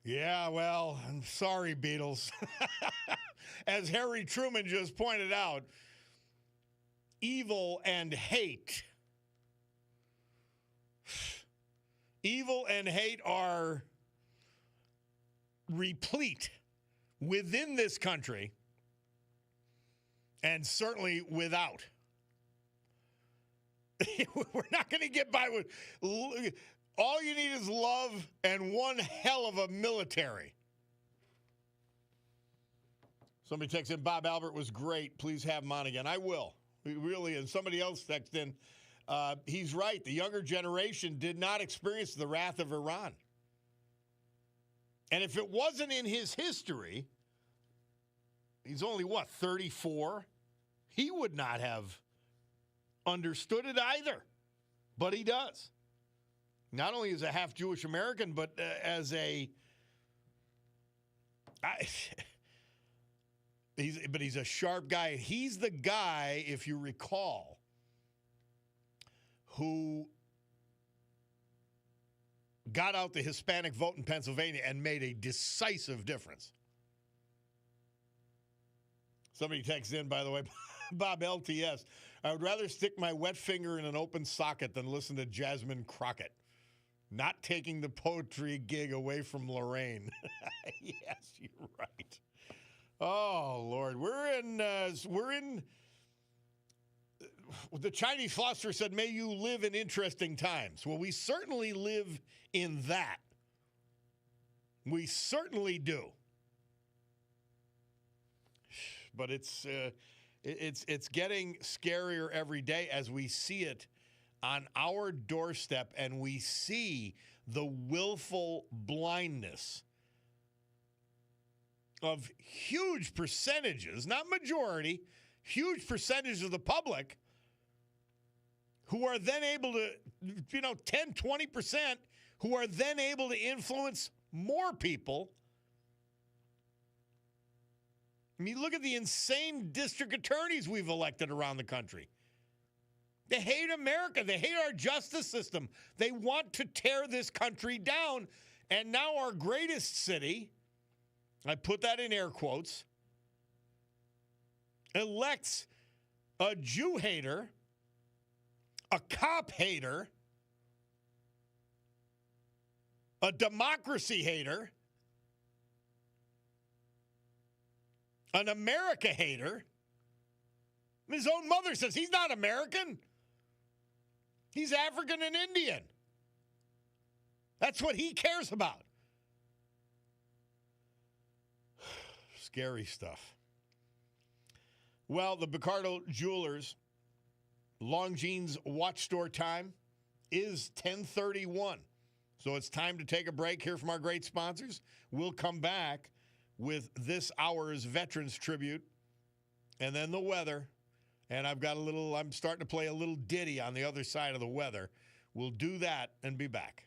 Yeah, well, I'm sorry, Beatles. As Harry Truman just pointed out, evil and hate. Evil and hate are replete within this country and certainly without. We're not going to get by with. All you need is love and one hell of a military. Somebody texted in, Bob Albert was great. Please have him on again. I will. Really. And somebody else texted in, he's right. The younger generation did not experience the wrath of Iran. And if it wasn't in his history, he's only, 34? He would not have understood it either. But he does. Not only as a half Jewish American, but as a... he's a sharp guy. He's the guy, if you recall, who got out the Hispanic vote in Pennsylvania and made a decisive difference. Somebody texts in, by the way, Bob LTS, I would rather stick my wet finger in an open socket than listen to Jasmine Crockett. Not taking the poetry gig away from Lorraine. Yes, you're right. Oh, Lord. We're in the Chinese philosopher said, may you live in interesting times. Well, we certainly live in that. We certainly do. But it's getting scarier every day as we see it on our doorstep, and we see the willful blindness of huge percentages, not majority, huge percentage of the public who are then able to, 10, 20%, who are then able to influence more people. I mean, look at the insane district attorneys we've elected around the country. They hate America. They hate our justice system. They want to tear this country down. And now our greatest city, I put that in air quotes, elects a Jew hater, a cop hater, a democracy hater, an America hater. His own mother says he's not American. He's African and Indian. That's what he cares about. Scary stuff. Well, the Picardo Jewelers Longines watch store time is 10:31. So it's time to take a break here from our great sponsors. We'll come back with this hour's Veterans Tribute and then the weather. And I'm starting to play a little ditty on the other side of the weather. We'll do that and be back.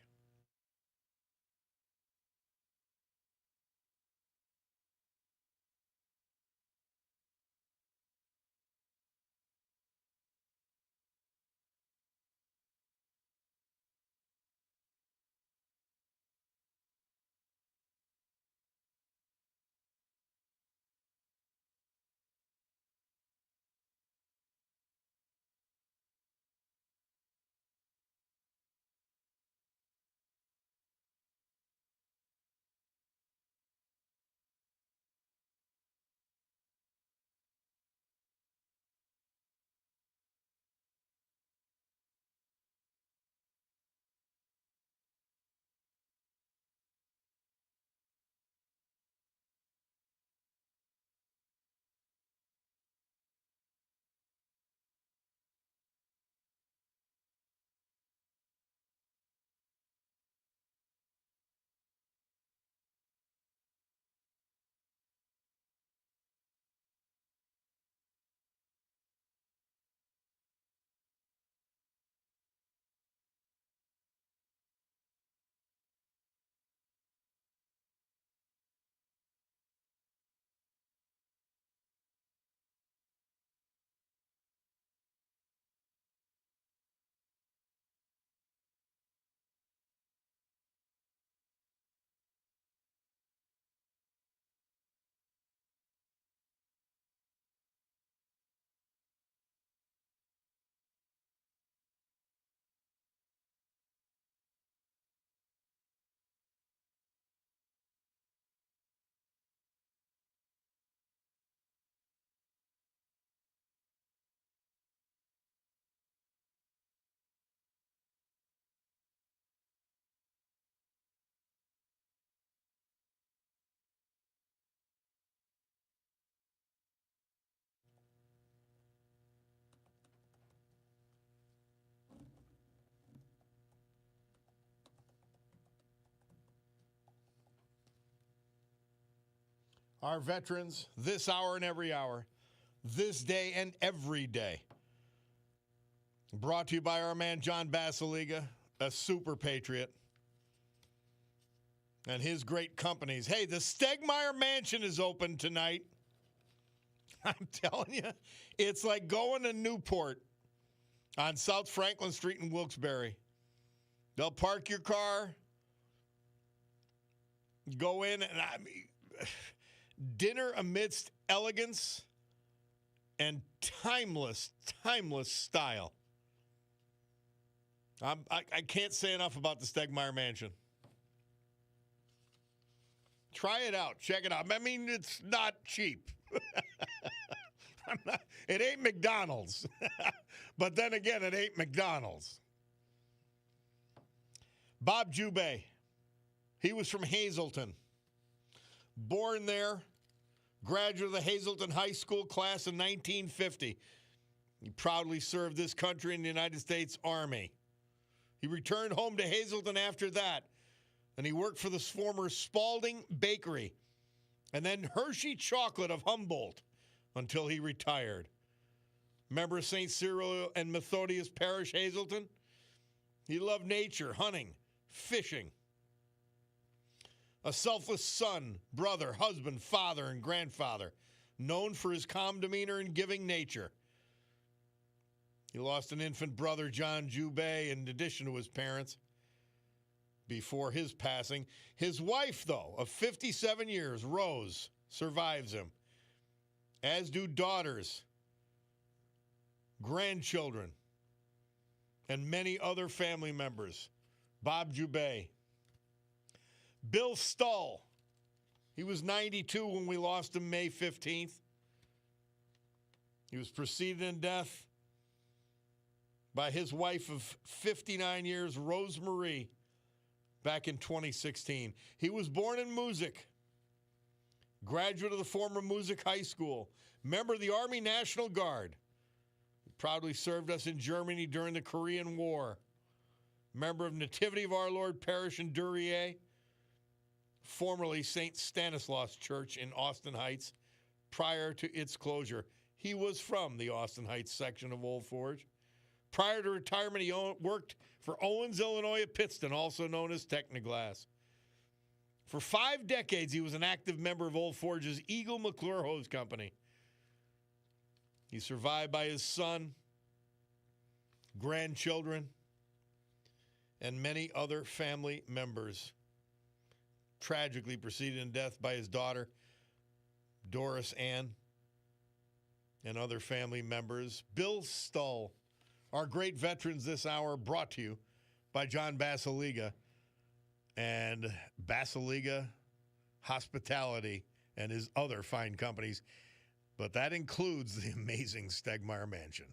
Our veterans, this hour and every hour, this day and every day. Brought to you by our man John Basiliga, a super patriot, and his great companies. Hey, the Stegmeyer Mansion is open tonight. I'm telling you, it's like going to Newport on South Franklin Street in Wilkes-Barre. They'll park your car, go in, and I mean, dinner amidst elegance and timeless style. I can't say enough about the Stegmeyer Mansion. Try it out. Check it out. I mean, it's not cheap. It ain't McDonald's. But then again, it ain't McDonald's. Bob Jubei. He was from Hazleton. Born there. Graduate of the Hazleton High School class in 1950. He proudly served this country in the United States Army. He returned home to Hazleton after that, and he worked for the former Spalding Bakery and then Hershey Chocolate of Humboldt until he retired. Member of St. Cyril and Methodius Parish, Hazleton. He loved nature, hunting, fishing. A selfless son, brother, husband, father, and grandfather, known for his calm demeanor and giving nature. He lost an infant brother, John Jubei, in addition to his parents, before his passing. His wife, though, of 57 years, Rose, survives him, as do daughters, grandchildren, and many other family members. Bob Jubei. Bill Stull. He was 92 when we lost him May 15th. He was preceded in death by his wife of 59 years, Rose Marie, back in 2016. He was born in Music, graduate of the former Music High School, member of the Army National Guard. He proudly served us in Germany during the Korean War. Member of Nativity of Our Lord Parish in Duryea, formerly St. Stanislaus Church in Austin Heights, prior to its closure. He was from the Austin Heights section of Old Forge. Prior to retirement, he worked for Owens, Illinois at Pittston, also known as Technoglass. For 5 decades, he was an active member of Old Forge's Eagle McClure Hose Company. He's survived by his son, grandchildren, and many other family members. Tragically preceded in death by his daughter, Doris Ann, and other family members. Bill Stull. Our great veterans this hour, brought to you by John Basiliga and Basiliga Hospitality and his other fine companies. But that includes the amazing Stegmeyer Mansion.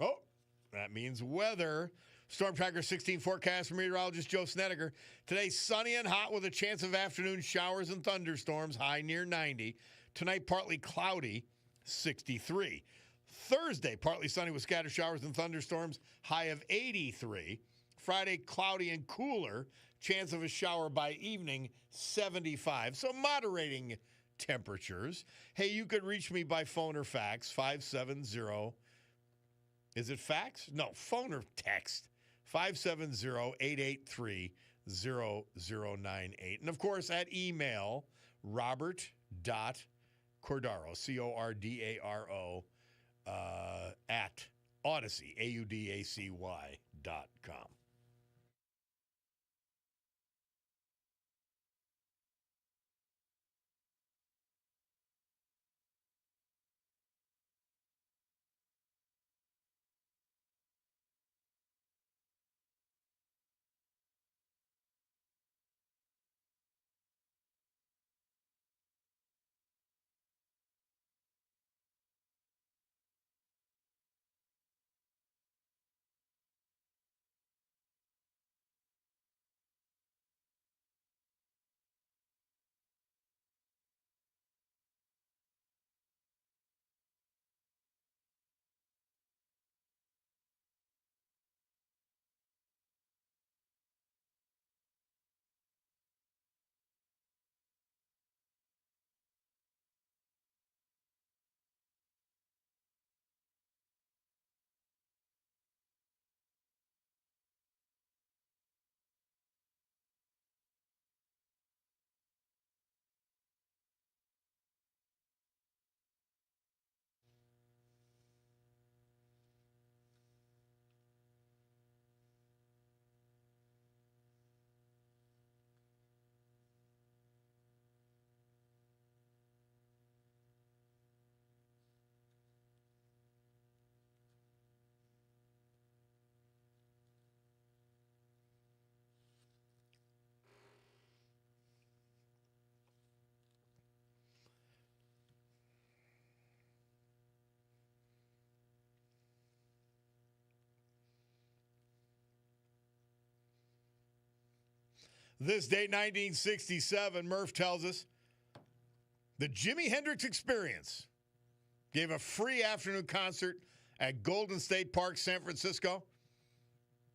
Oh, that means weather. Storm Tracker 16 forecast from meteorologist Joe Snedeker. Today, sunny and hot with a chance of afternoon showers and thunderstorms, high near 90. Tonight, partly cloudy, 63. Thursday, partly sunny with scattered showers and thunderstorms, high of 83. Friday, cloudy and cooler, chance of a shower by evening, 75. So moderating temperatures. Hey, you could reach me by phone or fax, 570. Is it fax? No, phone or text, 570-883-0098. And, of course, at email, robert.cordaro, Cordaro, at Audacy, AUDACY.com. This date, 1967, Murph tells us the Jimi Hendrix Experience gave a free afternoon concert at Golden State Park, San Francisco,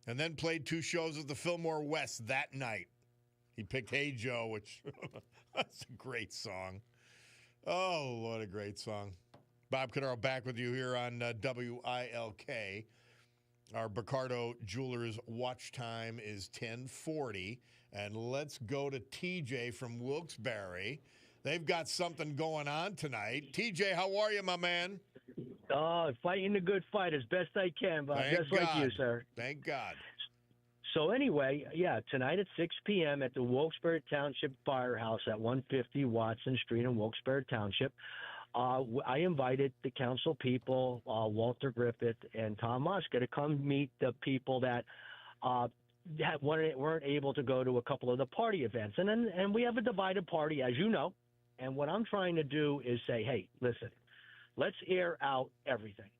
and then played 2 shows at the Fillmore West that night. He picked Hey Joe, which that's a great song. Oh, what a great song. Bob Cordaro back with you here on WILK. Our Bacardo Jewelers watch time is 10:40. And let's go to TJ from Wilkes-Barre. They've got something going on tonight. TJ, how are you, my man? Fighting the good fight as best I can, Bob. Thank Just God. like you, sir. Thank God. So anyway, tonight at 6 p.m. at the Wilkes-Barre Township Firehouse at 150 Watson Street in Wilkes-Barre Township, I invited the council people, Walter Griffith and Tom Muska, to come meet the people that weren't able to go to a couple of the party events. And we have a divided party, as you know. And what I'm trying to do is say, hey, listen, let's air out everything.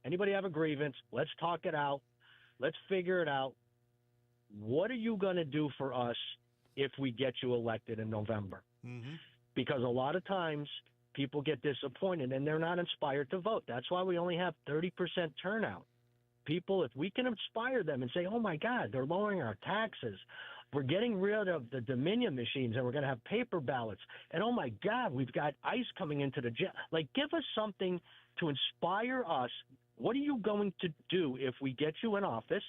Anybody have a grievance? Let's talk it out. Let's figure it out. What are you going to do for us if we get you elected in November? Mm-hmm. Because a lot of times people get disappointed and they're not inspired to vote. That's why we only have 30% turnout. People, if we can inspire them and say, oh, my God, they're lowering our taxes. We're getting rid of the Dominion machines and we're going to have paper ballots. And, oh, my God, we've got ICE coming into the jail. Like, give us something to inspire us. What are you going to do if we get you in office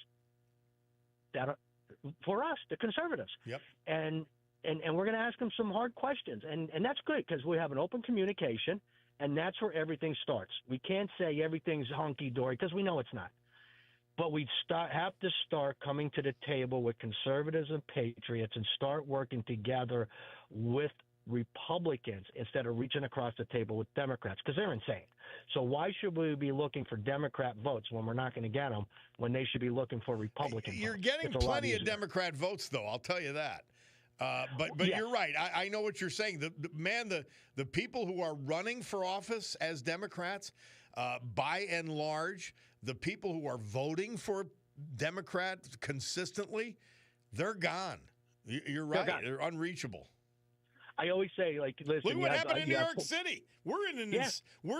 for us, the conservatives? Yep. And we're going to ask them some hard questions. And that's good because we have an open communication, and that's where everything starts. We can't say everything's hunky-dory because we know it's not. But we have to start coming to the table with conservatives and patriots and start working together with Republicans instead of reaching across the table with Democrats because they're insane. So why should we be looking for Democrat votes when we're not going to get them when they should be looking for Republican votes? You're getting plenty of Democrat votes, though. I'll tell you that. But yes. You're right. I know what you're saying. The people who are running for office as Democrats, by and large, the people who are voting for Democrats consistently, they're gone. You're right. They're unreachable. I always say, like, listen. Look what happened in New York City. We're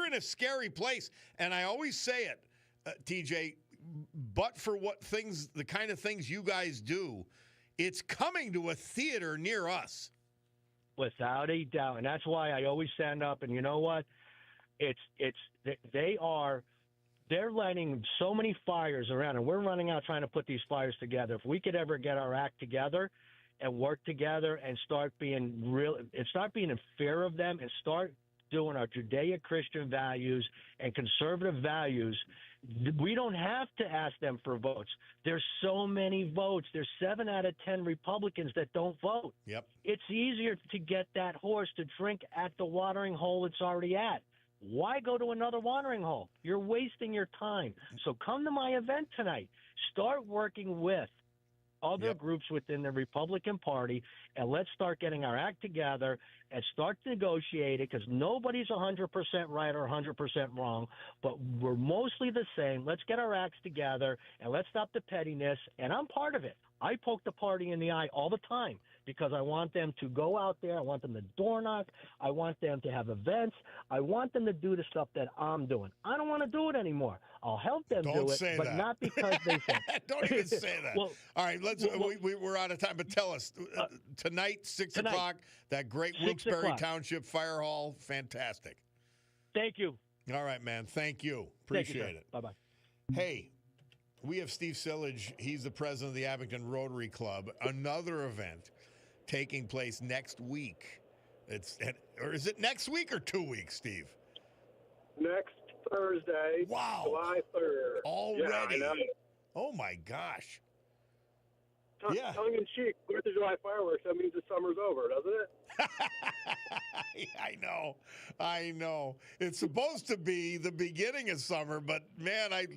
in a scary place, and I always say it, TJ. But for the kind of things you guys do, it's coming to a theater near us. Without a doubt, and that's why I always stand up. And you know what? They're lighting so many fires around, and we're running out trying to put these fires together. If we could ever get our act together and work together and start being in fear of them and start doing our Judeo-Christian values and conservative values, we don't have to ask them for votes. There's so many votes. There's 7 out of 10 Republicans that don't vote. Yep. It's easier to get that horse to drink at the watering hole it's already at. Why go to another watering hole? You're wasting your time. So come to my event tonight. Start working with other groups within the Republican Party, and let's start getting our act together and start negotiating because nobody's 100% right or 100% wrong, but we're mostly the same. Let's get our acts together, and let's stop the pettiness, and I'm part of it. I poke the party in the eye all the time because I want them to go out there. I want them to door knock. I want them to have events. I want them to do the stuff that I'm doing. I don't want to do it anymore. I'll help them do it, but not because they say. Don't even say that. Well, all right, we're out of time, but tell us, tonight, 6 o'clock, that great Wilkes-Barre Township Fire Hall, fantastic. Thank you. All right, man, thank you. Appreciate it. Bye-bye. Hey, we have Steve Sillage. He's the president of the Abington Rotary Club. Another event taking place next week. Or is it next week or 2 weeks, Steve? Next Thursday. Wow. July 3rd. Already. Yeah, I know. Oh, my gosh. Tongue in cheek, 4th of July fireworks, that means the summer's over, doesn't it? I know. It's supposed to be the beginning of summer, but man, I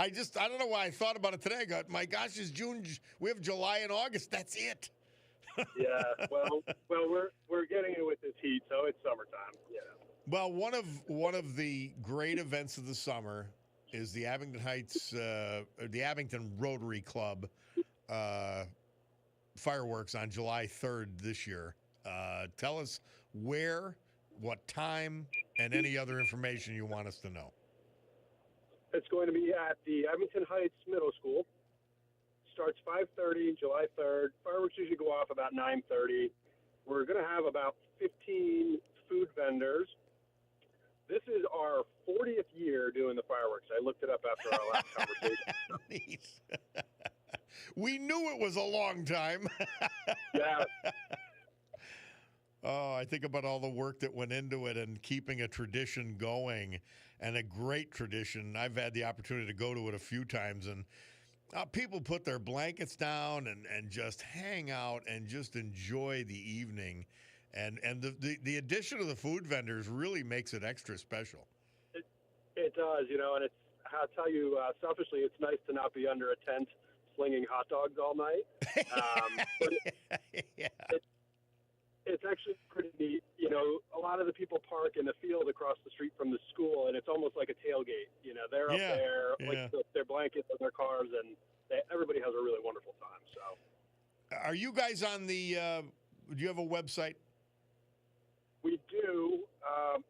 don't know why I thought about it today. I go, my gosh, it's June. We have July and August. That's it. Yeah. Well, we're getting it with this heat, so it's summertime. Yeah. Well, one of the great events of the summer is the Abington Heights, the Abington Rotary Club. fireworks on July 3rd this year. Tell us where, what time, and any other information you want us to know. It's going to be at the Abington Heights Middle School. Starts 5:30, July 3rd. Fireworks usually go off about 9:30. We're going to have about 15 food vendors. This is our 40th year doing the fireworks. I looked it up after our last conversation. Neat. We knew it was a long time. Yeah. Oh, I think about all the work that went into it and keeping a tradition going, and a great tradition. I've had the opportunity to go to it a few times, and people put their blankets down and just hang out and just enjoy the evening. And the addition of the food vendors really makes it extra special. It does, and it's, I'll tell you, selfishly, it's nice to not be under a tent slinging hot dogs all night. But Yeah. it's actually pretty neat. A lot of the people park in the field across the street from the school, and it's almost like a tailgate. They're up there, like their blankets and their cars, and everybody has a really wonderful time. So, are you guys on the? Do you have a website? We do.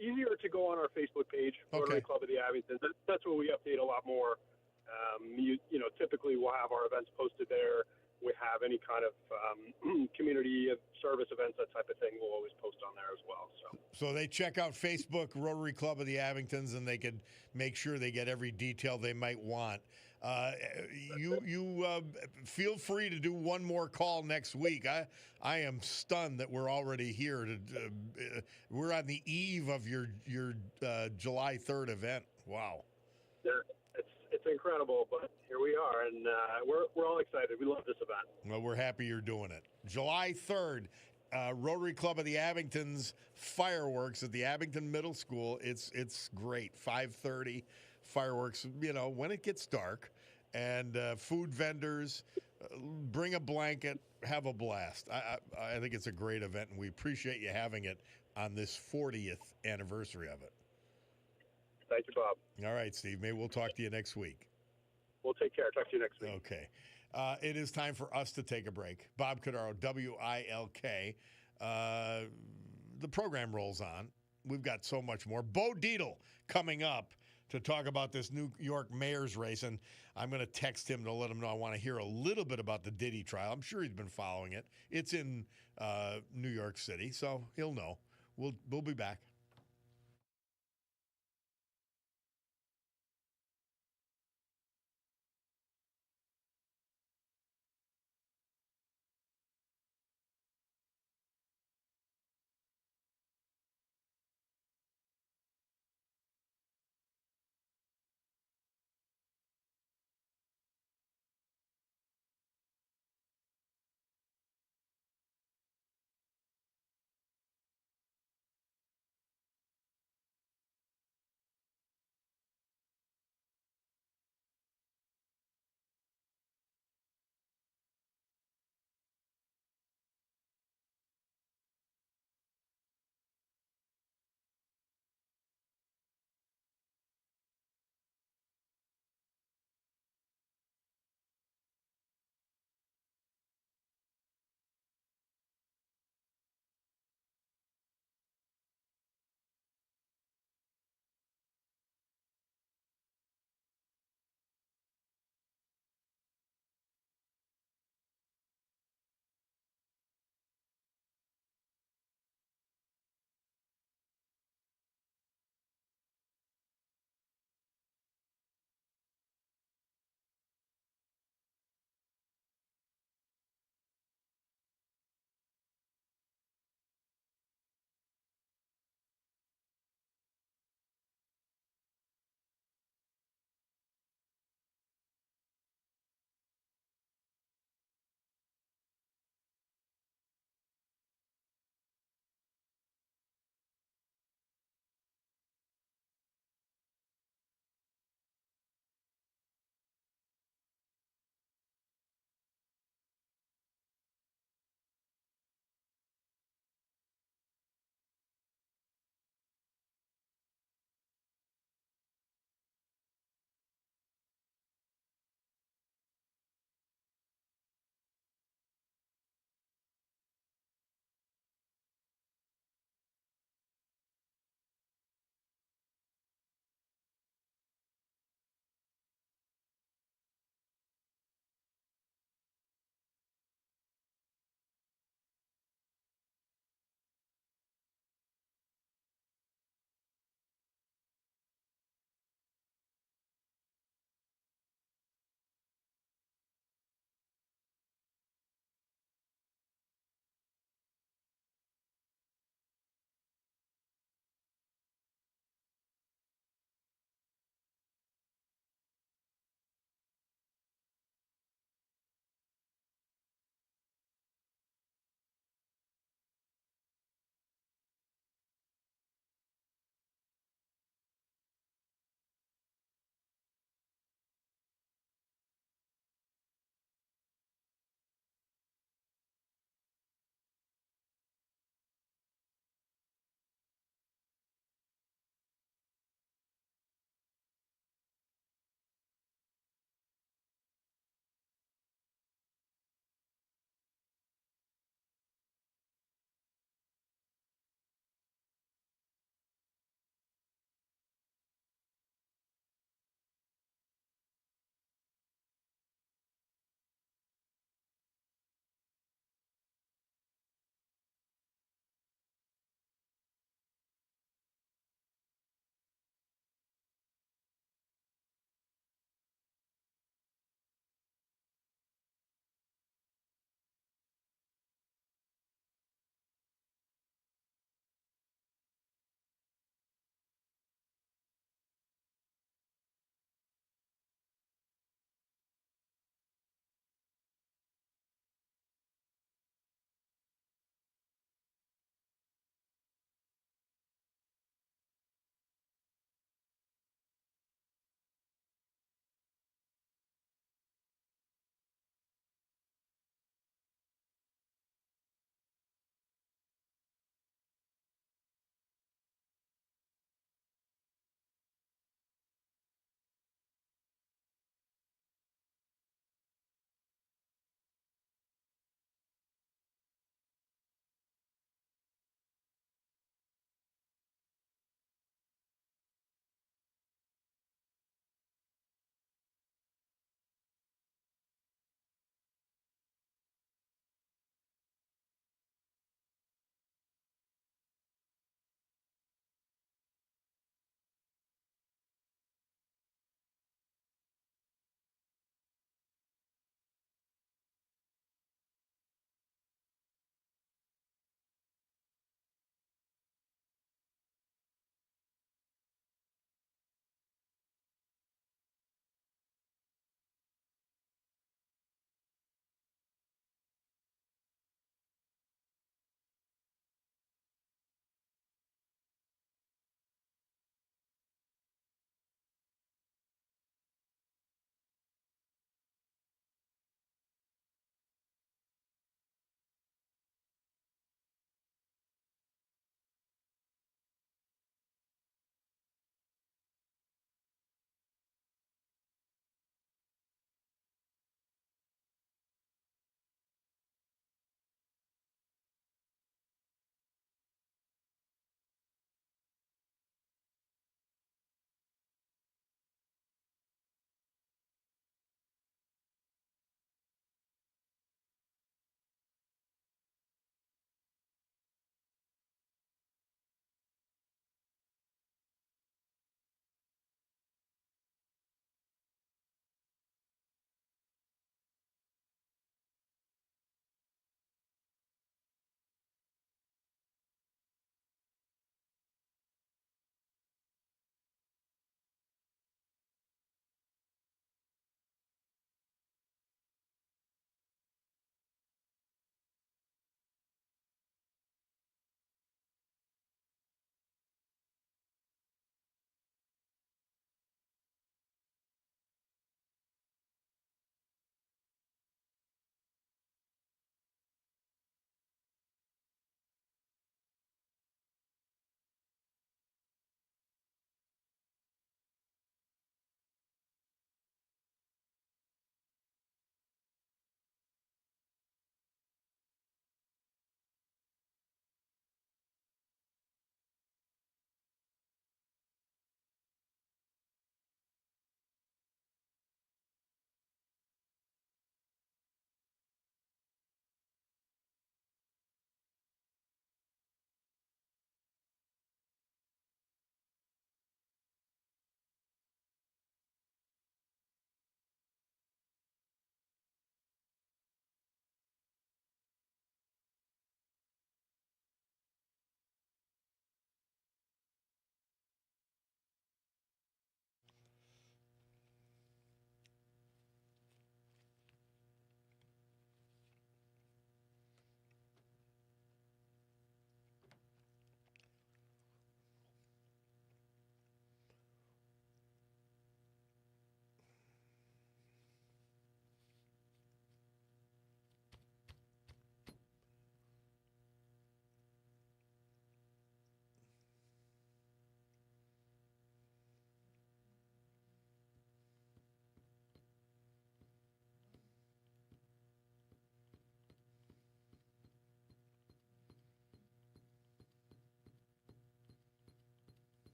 Easier to go on our Facebook page, Rotary Club of the Abington. That's where we update a lot more. Typically we'll have our events posted there. We have any kind of community service events, that type of thing. We'll always post on there as well. So they check out Facebook, Rotary Club of the Abingtons, and they could make sure they get every detail they might want. You feel free to do one more call next week. I am stunned that we're already here. We're on the eve of your July 3rd event. Wow. It's incredible, but here we are, and we're all excited. We love this event. Well, we're happy you're doing it. July 3rd, Rotary Club of the Abingtons fireworks at the Abington Middle School. It's great. 5:30 fireworks. When it gets dark, and food vendors. Bring a blanket. Have a blast. I think it's a great event, and we appreciate you having it on this 40th anniversary of it. Thank you, Bob. All right, Steve. Maybe we'll talk to you next week. We'll take care. Talk to you next week. Okay. It is time for us to take a break. Bob Cordaro, WILK. The program rolls on. We've got so much more. Bo Dietl coming up to talk about this New York mayor's race, and I'm going to text him to let him know I want to hear a little bit about the Diddy trial. I'm sure he's been following it. It's in New York City, so he'll know. We'll be back.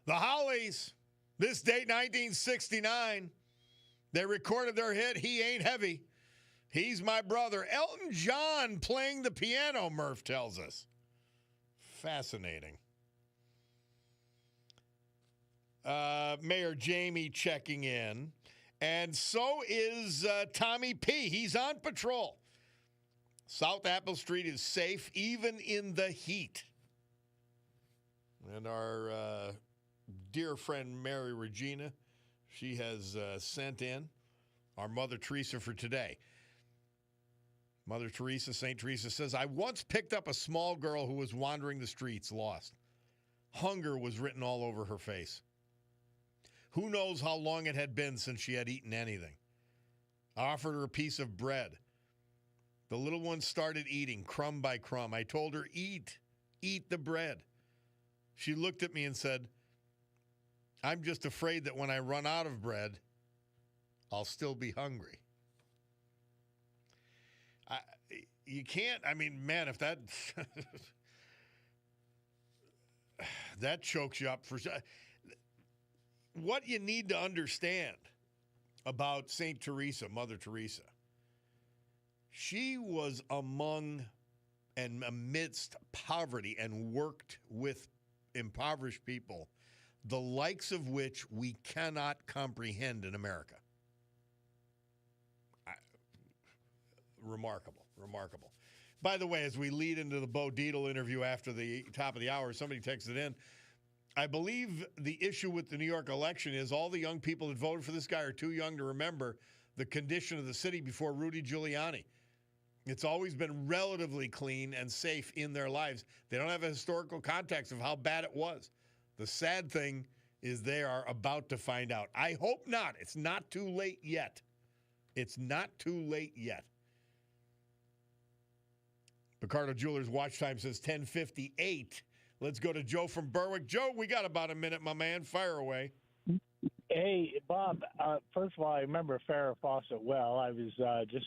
The Hollies, this date 1969, they recorded their hit, He Ain't Heavy. He's My Brother. Elton John playing the piano, Murph tells us. Fascinating. Mayor Jamie checking in. And so is Tommy P. He's on patrol. South Apple Street is safe even in the heat. And our dear friend Mary Regina, she has sent in our Mother Teresa for today. Mother Teresa, St. Teresa says, I once picked up a small girl who was wandering the streets lost. Hunger was written all over her face. Who knows how long it had been since she had eaten anything. I offered her a piece of bread. The little one started eating crumb by crumb. I told her, eat the bread. She looked at me and said, I'm just afraid that when I run out of bread, I'll still be hungry. You can't, I mean, man, if that that chokes you up for what you need to understand about St. Teresa, Mother Teresa, she was among and amidst poverty and worked with impoverished people, the likes of which we cannot comprehend in America. Remarkable. By the way, as we lead into the Bo Dietl interview after the top of the hour, somebody texted in, I believe the issue with the New York election is all the young people that voted for this guy are too young to remember the condition of the city before Rudy Giuliani. It's always been relatively clean and safe in their lives. They don't have a historical context of how bad it was. The sad thing is they are about to find out. I hope not. It's not too late yet. Picardo Jewelers watch time says 10:58. Let's go to Joe from Berwick. Joe, we got about a minute, my man. Fire away. Hey, Bob, first of all, I remember Farrah Fawcett well. I was just,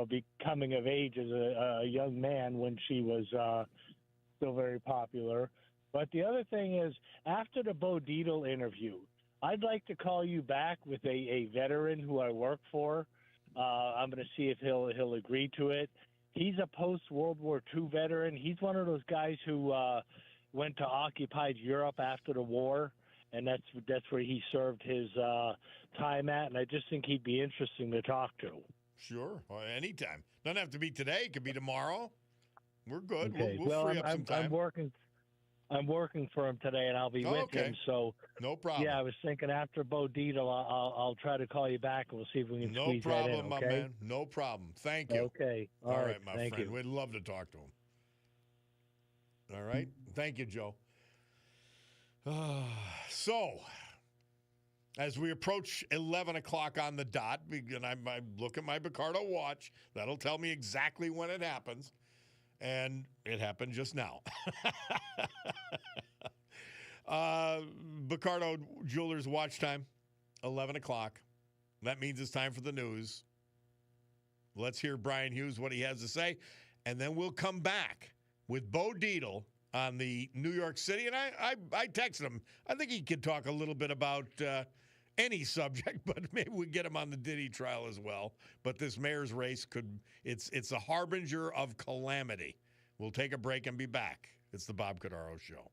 becoming of age as a young man when she was still very popular. But the other thing is, after the Bo Dietl interview, I'd like to call you back with a veteran who I work for. I'm going to see if he'll agree to it. He's a post-World War II veteran. He's one of those guys who went to occupied Europe after the war, and that's where he served his time at, and I just think he'd be interesting to talk to. Sure, anytime. Doesn't have to be today. It could be tomorrow. We're good. Okay. We'll free up some time. I'm working for him today, and I'll be with him. So no problem. Yeah, I was thinking after Bo Dietl, I'll try to call you back, and we'll see if we can squeeze that in. No problem, my man. No problem. Thank you. Okay. All right, my Thank friend. you. We'd love to talk to him. All right. Thank you, Joe. So, as we approach 11 o'clock on the dot, and I look at my Picardo watch, that'll tell me exactly when it happens. And it happened just now. Picardo Jewelers watch time, 11 o'clock. That means it's time for the news. Let's hear Brian Hughes, what he has to say. And then we'll come back with Bo Dietl on the New York City. And I texted him. I think he could talk a little bit about any subject, but maybe we get him on the Diddy trial as well. But this mayor's race it's a harbinger of calamity. We'll take a break and be back. It's the Bob Cordaro Show.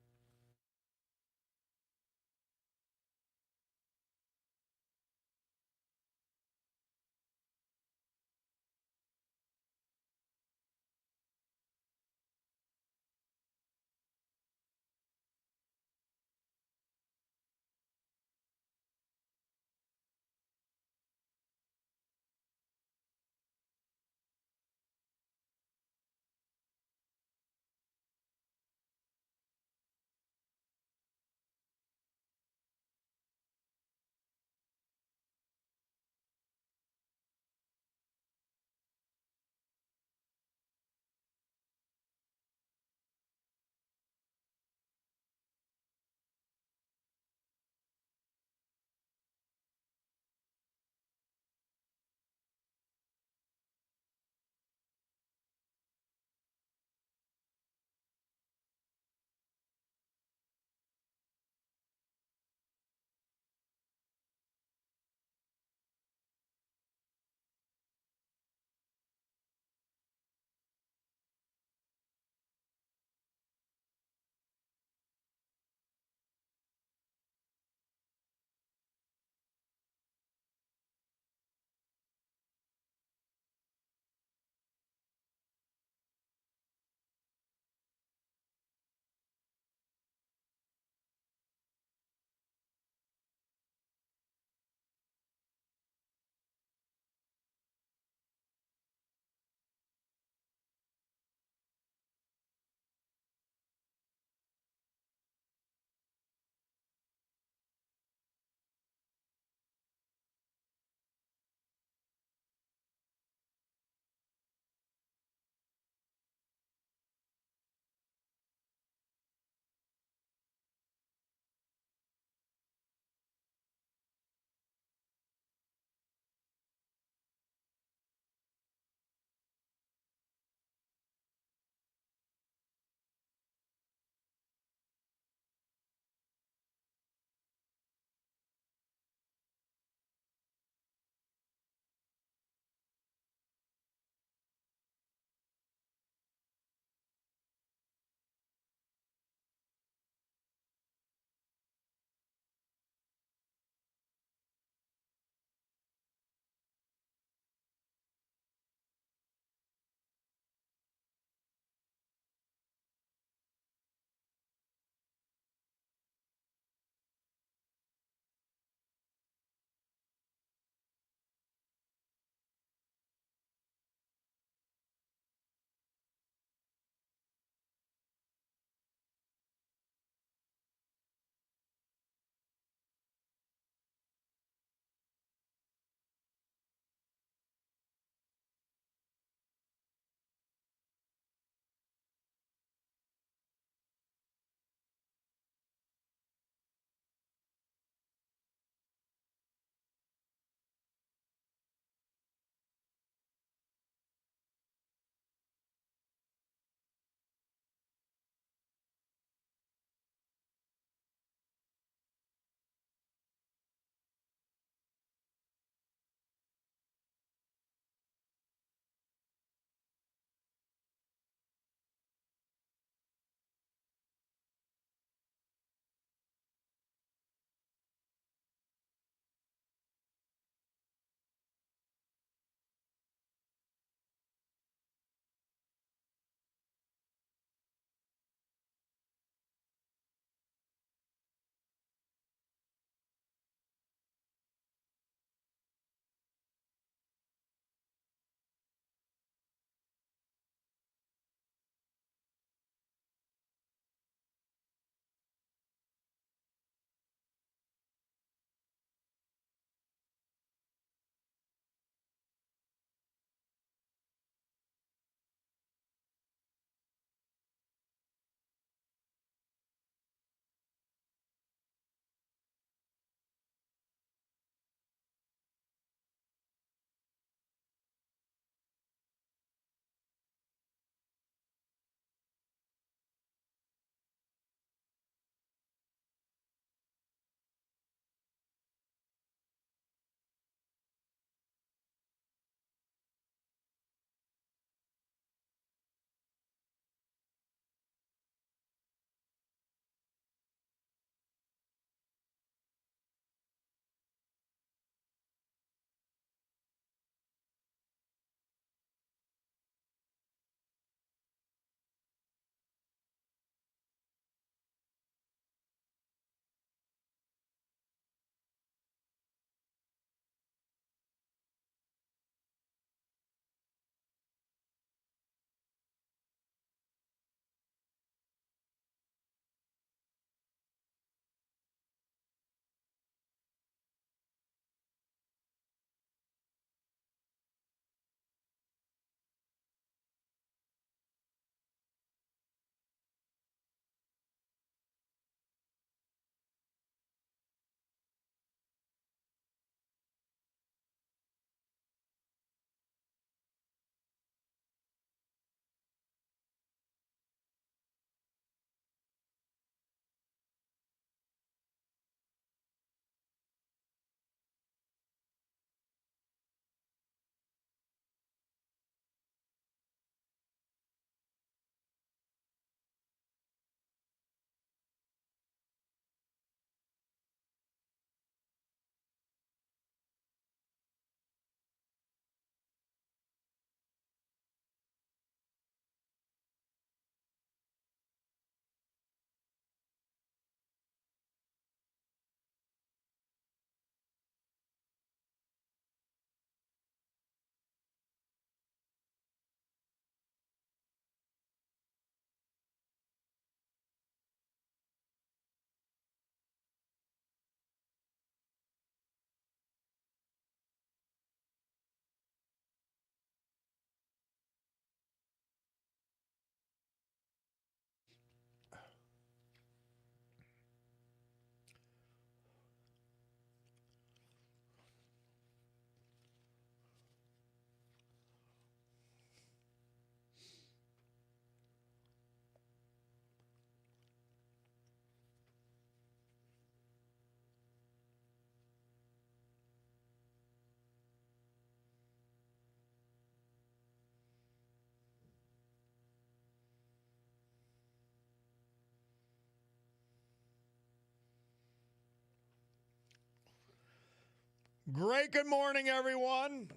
Great good morning, everyone.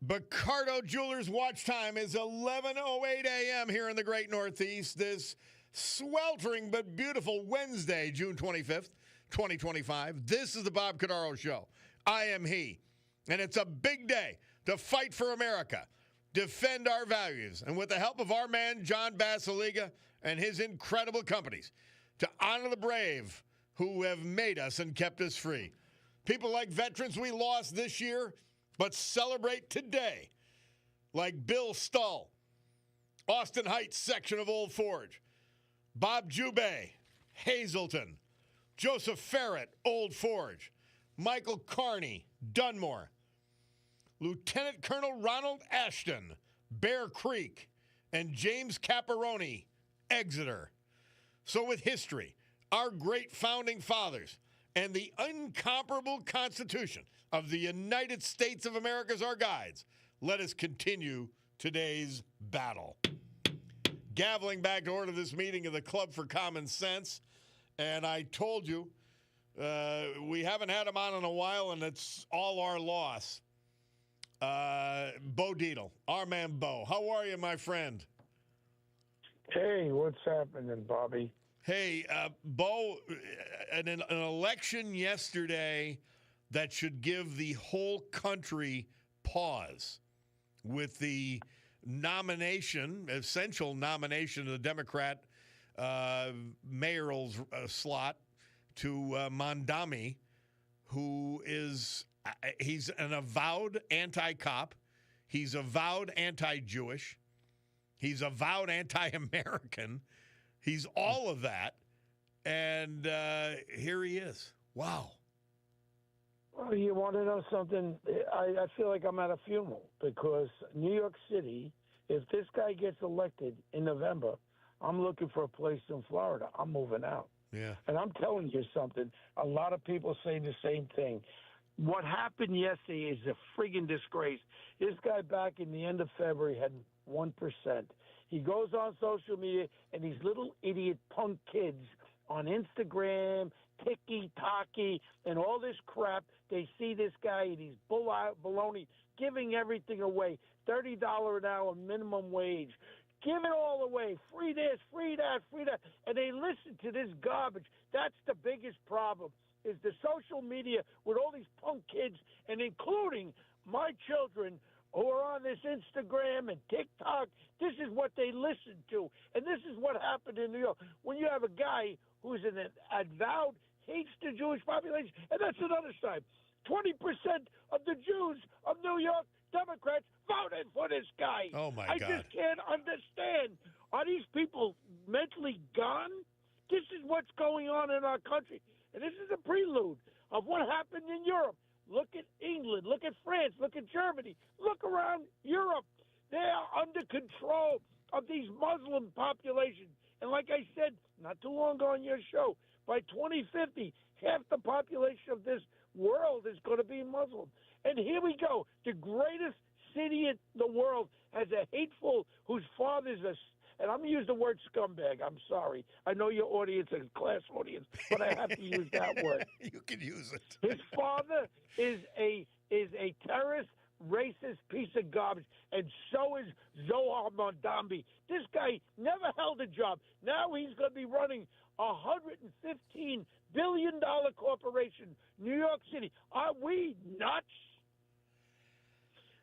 Cordaro Jewelers watch time is 11:08 a.m. here in the great Northeast. This sweltering but beautiful Wednesday, June 25th, 2025. This is the Bob Cordaro Show. I am he. And it's a big day to fight for America, defend our values, and with the help of our man, John Basiliga, and his incredible companies, to honor the brave who have made us and kept us free. People like veterans we lost this year, but celebrate today, like Bill Stull, Austin Heights section of Old Forge, Bob Jubay, Hazleton, Joseph Ferret, Old Forge, Michael Carney, Dunmore, Lieutenant Colonel Ronald Ashton, Bear Creek, and James Caparoni, Exeter. So with history, our great founding fathers, and the incomparable Constitution of the United States of America as our guides, let us continue today's battle. Gaveling back to order this meeting of the Club for Common Sense, and I told you we haven't had him on in a while, and it's all our loss. Bo Dietl, our man Bo. How are you, my friend? Hey, what's happening, Bobby? Hey, Bo, an election yesterday that should give the whole country pause with the nomination, essential nomination of the Democrat mayoral slot to Mondami, who is, he's an avowed anti-cop. He's avowed anti-Jewish. He's avowed anti-American. He's all of that, and here he is. Wow. Well, you want to know something? I feel like I'm at a funeral because New York City, if this guy gets elected in November, I'm looking for a place in Florida. I'm moving out. Yeah. And I'm telling you something. A lot of people say the same thing. What happened yesterday is a friggin' disgrace. This guy back in the end of February had 1%. He goes on social media, and these little idiot punk kids on Instagram, Tiki-Taki, and all this crap, they see this guy and he's baloney, giving everything away, $30 an hour minimum wage. Give it all away, free this, free that, free that. And they listen to this garbage. That's the biggest problem, is the social media with all these punk kids, and including my children who are on this Instagram and TikTok. This is what they listen to. And this is what happened in New York. When you have a guy who's an avowed hates the Jewish population, and that's another side. 20% of the Jews of New York, Democrats, voted for this guy. Oh, my I God. just can't understand. Are these people mentally gone? This is what's going on in our country. And this is a prelude of what happened in Europe. Look at England. Look at France. Look at Germany. Look around Europe. They are under control of these Muslim populations. And like I said not too long ago on your show, by 2050, half the population of this world is going to be Muslim. And here we go. The greatest city in the world has a hateful whose father's a, and I'm going to use the word scumbag. I'm sorry. I know your audience is a class audience, but I have to use that word. You can use it. His father is a terrorist, racist piece of garbage, and so is Zohar Mondambi. This guy never held a job. Now he's going to be running a $115 billion corporation, New York City. Are we nuts?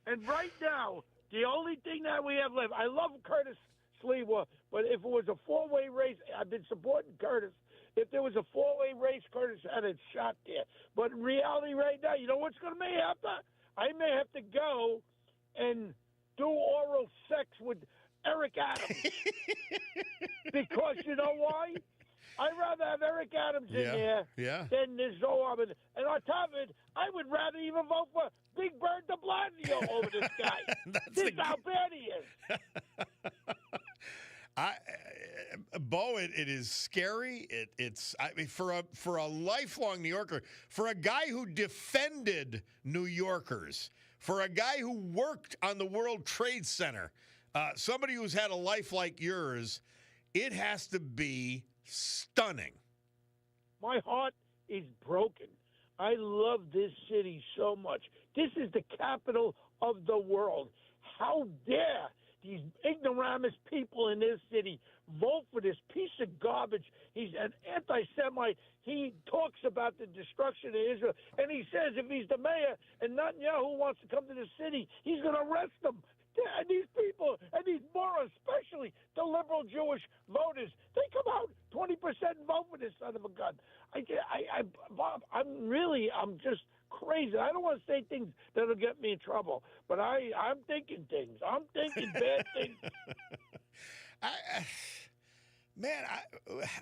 And right now, the only thing that we have left, I love Curtis Sliwa, but if it was a four-way race, I've been supporting Curtis. If there was a four-way race, Curtis had a shot there. But in reality right now, you know what's going to may happen? I may have to go and do oral sex with Eric Adams. Because you know why? I'd rather have Eric Adams in there than this Zohar. And on top of it, I would rather even vote for Big Bird de Blasio over this guy. This is how bad he is. Bo, it is scary. It's for a lifelong New Yorker, for a guy who defended New Yorkers, for a guy who worked on the World Trade Center, somebody who's had a life like yours, it has to be stunning. My heart is broken. I love this city so much. This is the capital of the world. How dare these ignoramus people in this city vote for this piece of garbage? He's an anti-Semite. He talks about the destruction of Israel, and he says if he's the mayor and Netanyahu wants to come to the city, he's going to arrest them. And these people, and these morons, especially the liberal Jewish voters, they come out 20% and vote for this son of a gun. Bob, I'm just crazy. I don't want to say things that'll get me in trouble, but I'm thinking things. I'm thinking bad things.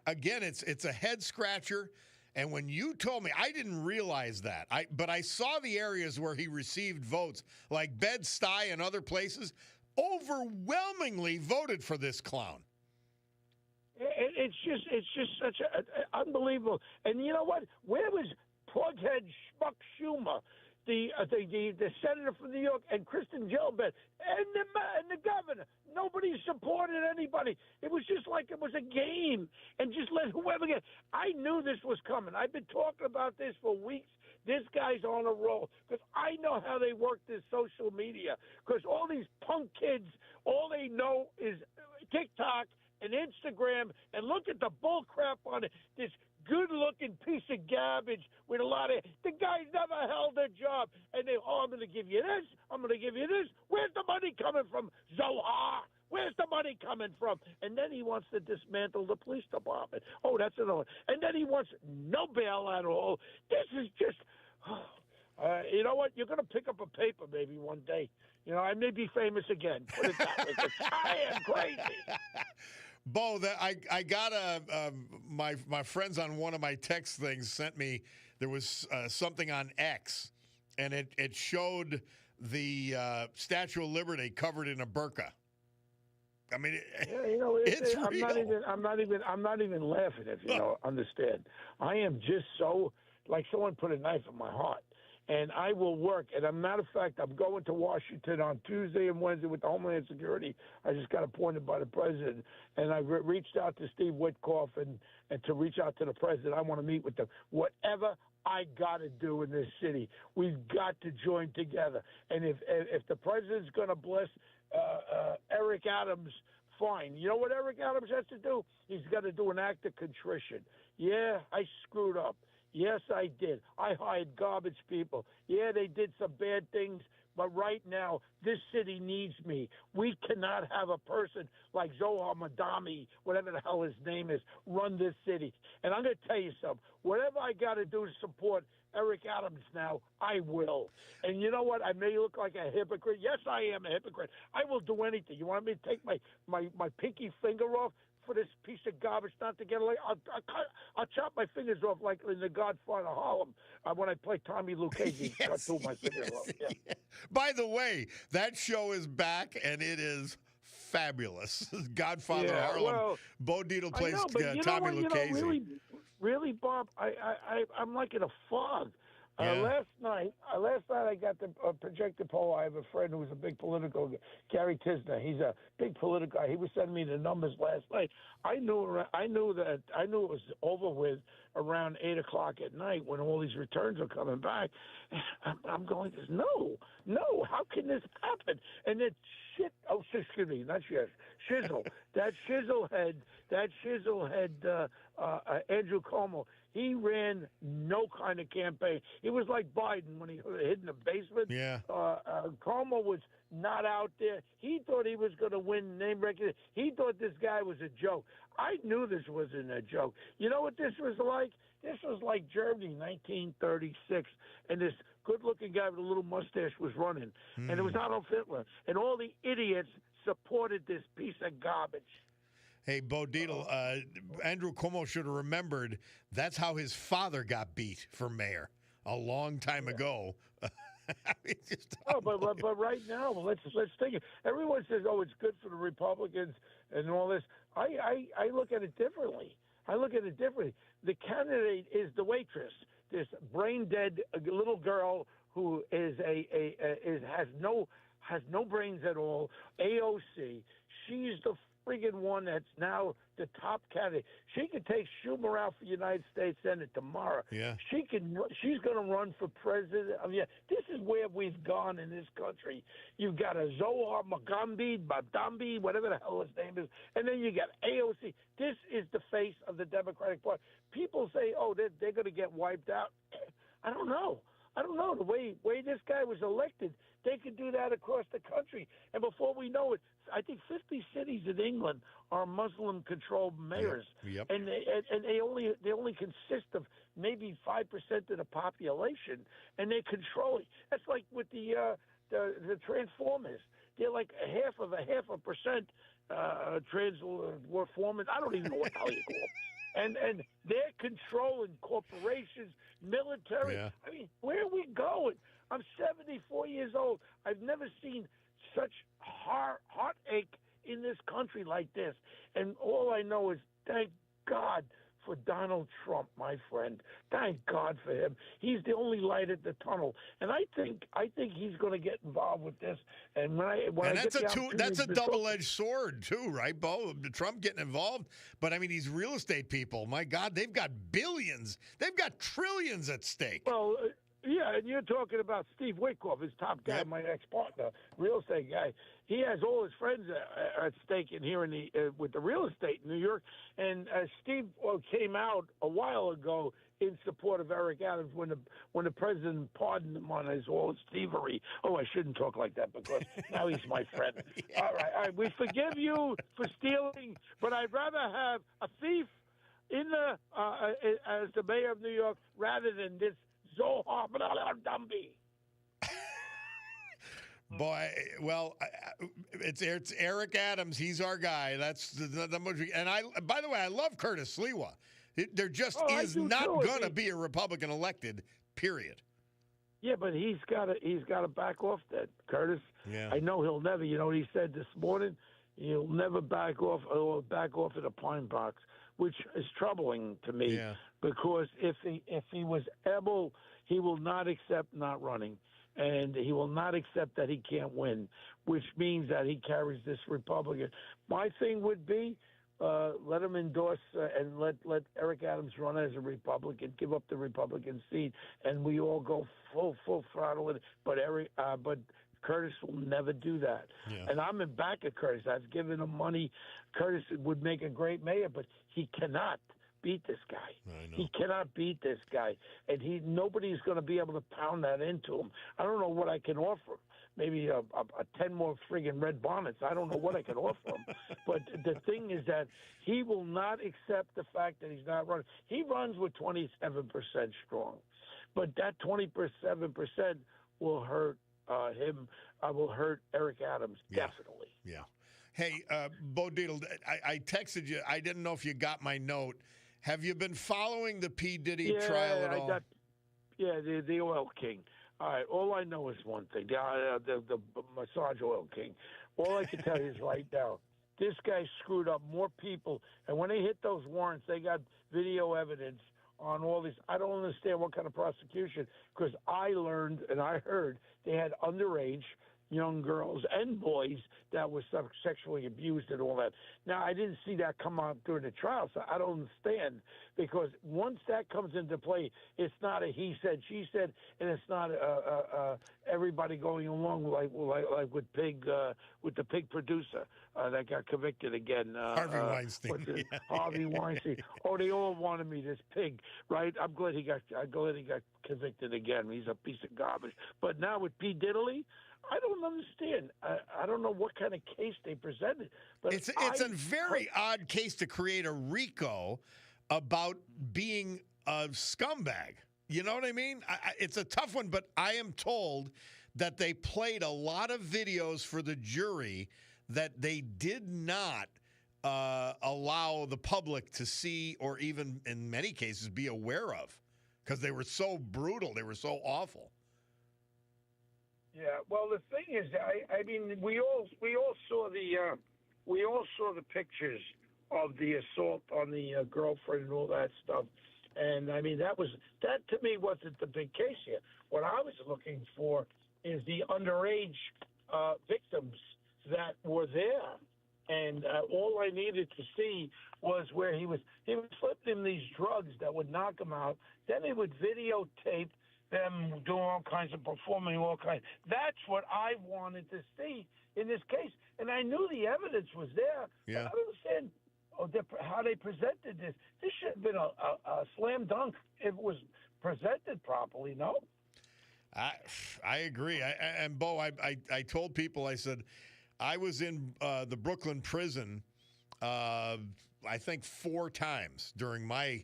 Again, it's a head scratcher. And when you told me, I didn't realize that. But I saw the areas where he received votes, like Bed-Stuy and other places, overwhelmingly voted for this clown. It's just such an unbelievable. And you know what? Where was Plughead Schmuck Schumer, the senator from New York, and Kristen Gilbert, and the governor? Nobody supported anybody. It was just like it was a game, and just let whoever get. I knew this was coming. I've been talking about this for weeks. This guy's on a roll because I know how they work this social media. Because all these punk kids, all they know is TikTok and Instagram, and look at the bull crap on it. This good-looking piece of garbage with a lot of – the guy's never held a job. And I'm going to give you this. I'm going to give you this. Where's the money coming from, Zohar? Where's the money coming from? And then he wants to dismantle the police department. Oh, that's another one. And then he wants no bail at all. This is just you know what? You're going to pick up a paper maybe one day. You know, I may be famous again. Put it that way. 'Cause I am crazy. Bo, I got my friends on one of my text things sent me, there was something on X, and it showed the Statue of Liberty covered in a burqa. I mean, it's real. I'm not even laughing. If you don't understand, I am just so like someone put a knife in my heart. And I will work. And as a matter of fact, I'm going to Washington on Tuesday and Wednesday with the Homeland Security. I just got appointed by the president. And I reached out to Steve Witkoff and to reach out to the president. I want to meet with them. Whatever I got to do in this city, we've got to join together. And if the president's going to bless Eric Adams, fine. You know what Eric Adams has to do? He's got to do an act of contrition. Yeah, I screwed up. Yes, I did. I hired garbage people. Yeah, they did some bad things, but right now, this city needs me. We cannot have a person like Zohar Madami, whatever the hell his name is, run this city. And I'm going to tell you something. Whatever I got to do to support Eric Adams now, I will. And you know what? I may look like a hypocrite. Yes, I am a hypocrite. I will do anything. You want me to take my pinky finger off for this piece of garbage not to get away? I'll chop my fingers off like in The Godfather Harlem when I play Tommy Lucchese. Cut two of my fingers off. Yeah. By the way, that show is back, and it is fabulous. Godfather Harlem. Well, Bo Dietl plays Tommy Lucchese. Really, Bob, I'm like in a fog. Last night I got the projected poll. I have a friend who's a big political, Gary Tisner. He's a big political guy. He was sending me the numbers last night. I knew it was over with around 8:00 at night when all these returns are coming back. I'm going, no, how can this happen? And then shit. Oh, excuse me, not shit. Shizzle. That shizzlehead, Andrew Cuomo. He ran no kind of campaign. He was like Biden when he hid in the basement. Yeah. Cuomo was not out there. He thought he was going to win name recognition. He thought this guy was a joke. I knew this wasn't a joke. You know what this was like? This was like Germany, 1936, and this good-looking guy with a little mustache was running, and it was Adolf Hitler, and all the idiots supported this piece of garbage. Hey, Bo Dietl, Andrew Cuomo should have remembered that's how his father got beat for mayor a long time ago. But right now, let's think it. Everyone says, "Oh, it's good for the Republicans and all this." I look at it differently. The candidate is the waitress, this brain dead little girl who is has no brains at all. AOC. She's the friggin' one that's now the top candidate. She could take Schumer out for United States Senate tomorrow. Yeah. She's going to run for president. I mean, this is where we've gone in this country. You've got a Zohar Madambi, whatever the hell his name is, and then you got AOC. This is the face of the Democratic Party. People say, oh, they're going to get wiped out. I don't know. The way this guy was elected, they could do that across the country. And before we know it, I think 50 cities in England are Muslim-controlled mayors, Yep. and they only consist of maybe 5% of the population, and they're controlling. That's like with the Transformers. They're like half a percent Transformers. I don't even know what the hell you call them. And they're controlling corporations, military. Yeah. I mean, where are we going? I'm 74 years old. I've never seen such heartache in this country like this. And all I know is thank God for Donald Trump, my friend. Thank God for him. He's the only light at the tunnel. And I think he's going to get involved with this. And that's a double-edged sword too, right, Bo? Trump getting involved, but I mean these real estate people. My God, they've got billions. They've got trillions at stake. Well, yeah, and you're talking about Steve Witkoff, his top guy, my ex-partner, real estate guy. He has all his friends at stake in here with the real estate in New York. And Steve came out a while ago in support of Eric Adams when the president pardoned him on all his thievery. Oh, I shouldn't talk like that because now he's my friend. Yeah. All right, we forgive you for stealing, but I'd rather have a thief in as the mayor of New York rather than this Zohar Madambi. Boy, well, it's Eric Adams. He's our guy. That's the and by the way, I love Curtis Sliwa. There just is not going to be a Republican elected. Period. Yeah, but he's got to back off that, Curtis. Yeah. I know he'll never. You know what he said this morning? He'll never back off in a pine box, which is troubling to me. Yeah. Because if he was able, he will not accept not running. And he will not accept that he can't win, which means that he carries this Republican. My thing would be let him endorse and let Eric Adams run as a Republican, give up the Republican seat, and we all go full throttle with it. But Curtis will never do that. Yeah. And I'm in back of Curtis. I've given him money. Curtis would make a great mayor, but he cannot beat this guy. I know. He cannot beat this guy, and nobody's going to be able to pound that into him. I don't know what I can offer him. Maybe a 10 more friggin' red bonnets. I don't know what I can offer him. But the thing is that he will not accept the fact that he's not running. He runs with 27% strong, but that 27% will hurt him. Will hurt Eric Adams, definitely. Yeah. Hey, Bo Dietl, I texted you. I didn't know if you got my note. Have you been following the P. Diddy trial at all? The oil king. All right, all I know is one thing, the massage oil king. All I can tell you is right now, this guy screwed up more people. And when they hit those warrants, they got video evidence on all these. I don't understand what kind of prosecution, because I learned and I heard they had underage young girls and boys that were sexually abused and all that. Now, I didn't see that come out during the trial, so I don't understand, because once that comes into play, it's not a he said, she said, and it's not everybody going along like with the pig producer that got convicted again. Harvey Weinstein. Harvey Weinstein. Oh, they all wanted me, this pig, right? I'm glad he got convicted again. He's a piece of garbage. But now with P. Diddley, I don't understand. I don't know what kind of case they presented. But it's a very odd case to create a RICO about being a scumbag. You know what I mean? It's a tough one, but I am told that they played a lot of videos for the jury that they did not allow the public to see or even, in many cases, be aware of, because they were so brutal. They were so awful. Yeah, well, the thing is, I mean, we all saw the pictures of the assault on the girlfriend and all that stuff, and I mean that to me wasn't the big case here. What I was looking for is the underage victims that were there And all I needed to see was where he was slipping him these drugs that would knock him out. Then he would videotape them doing all kinds of performing all kinds. That's what I wanted to see in this case, and I knew the evidence was there. Yeah. I don't understand how they presented this. This should have been a slam dunk if it was presented properly. No. I agree. And Bo, I told people, I said, I was in the Brooklyn prison, I think 4 times during my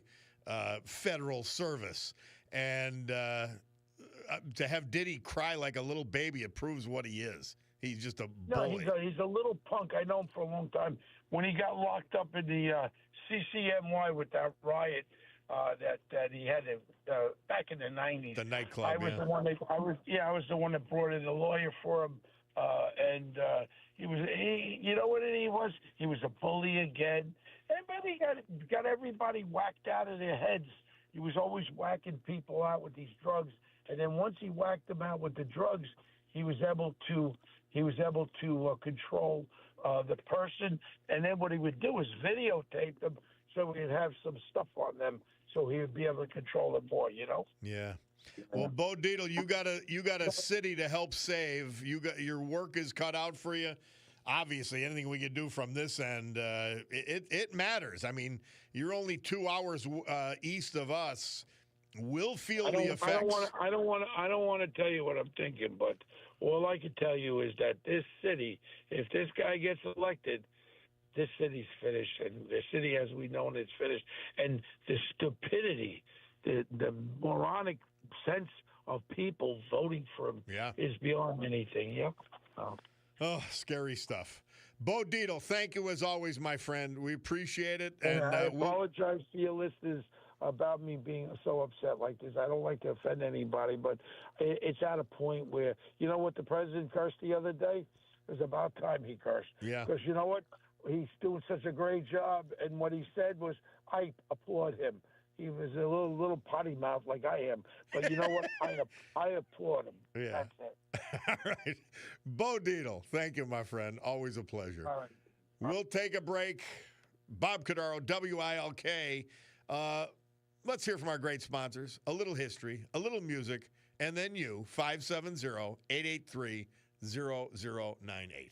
federal service. And to have Diddy cry like a little baby, it proves what he is. He's just a bully. No, he's a little punk. I know him for a long time. When he got locked up in the CCNY with that riot that he had back in the 90s. The nightclub. I was the one that I was the one that brought in the lawyer for him, and you know what he was? He was a bully again. But he got everybody whacked out of their heads. He was always whacking people out with these drugs, and then once he whacked them out with the drugs, he was able to control the person, and then what he would do is videotape them so he'd have some stuff on them, so he would be able to control them more. You know? Yeah. Well, Bo Dietl, you got a city to help save. Your work is cut out for you. Obviously, anything we can do from this end, it matters. I mean, you're only 2 hours east of us. We'll feel the effects. I don't want to tell you what I'm thinking, but all I can tell you is that this city, if this guy gets elected, this city's finished, and the city as we know it is finished. And the stupidity, the moronic sense of people voting for him is beyond anything. Yeah. Oh, scary stuff. Bo Dietl, thank you as always, my friend. We appreciate it. And I apologize to your listeners about me being so upset like this. I don't like to offend anybody, but it's at a point where, you know what the president cursed the other day? It was about time he cursed. Yeah. Because you know what? He's doing such a great job, and what he said was, I applaud him. He was a little potty mouth like I am. But you know what? I applaud him. Yeah. That's it. All right. Bo Dietl, thank you, my friend. Always a pleasure. All right. We'll take a break. Bob Cordaro, WILK. Let's hear from our great sponsors. A little history, a little music, and then you, 570-883-0098.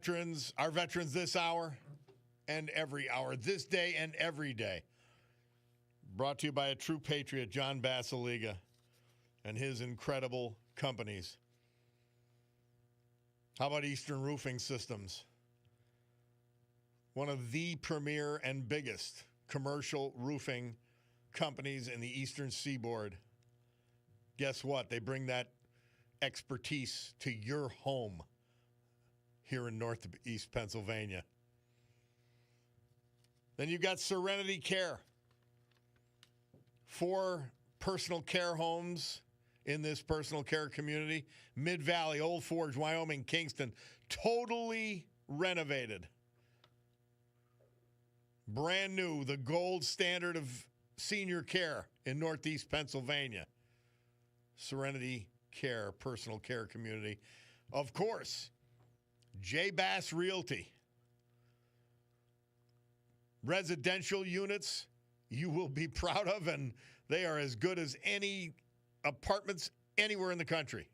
veterans, our veterans this hour and every hour, this day and every day. Brought to you by a true patriot, John Basiliga, and his incredible companies. How about Eastern Roofing Systems? One of the premier and biggest commercial roofing companies in the Eastern Seaboard. Guess what? They bring that expertise to your home here in Northeast Pennsylvania. Then you've got Serenity Care. 4 personal care homes in this personal care community. Mid-Valley, Old Forge, Wyoming, Kingston. Totally renovated. Brand new, the gold standard of senior care in Northeast Pennsylvania. Serenity Care, personal care community. Of course, J. Bass Realty. Residential units you will be proud of, and they are as good as any apartments anywhere in the country.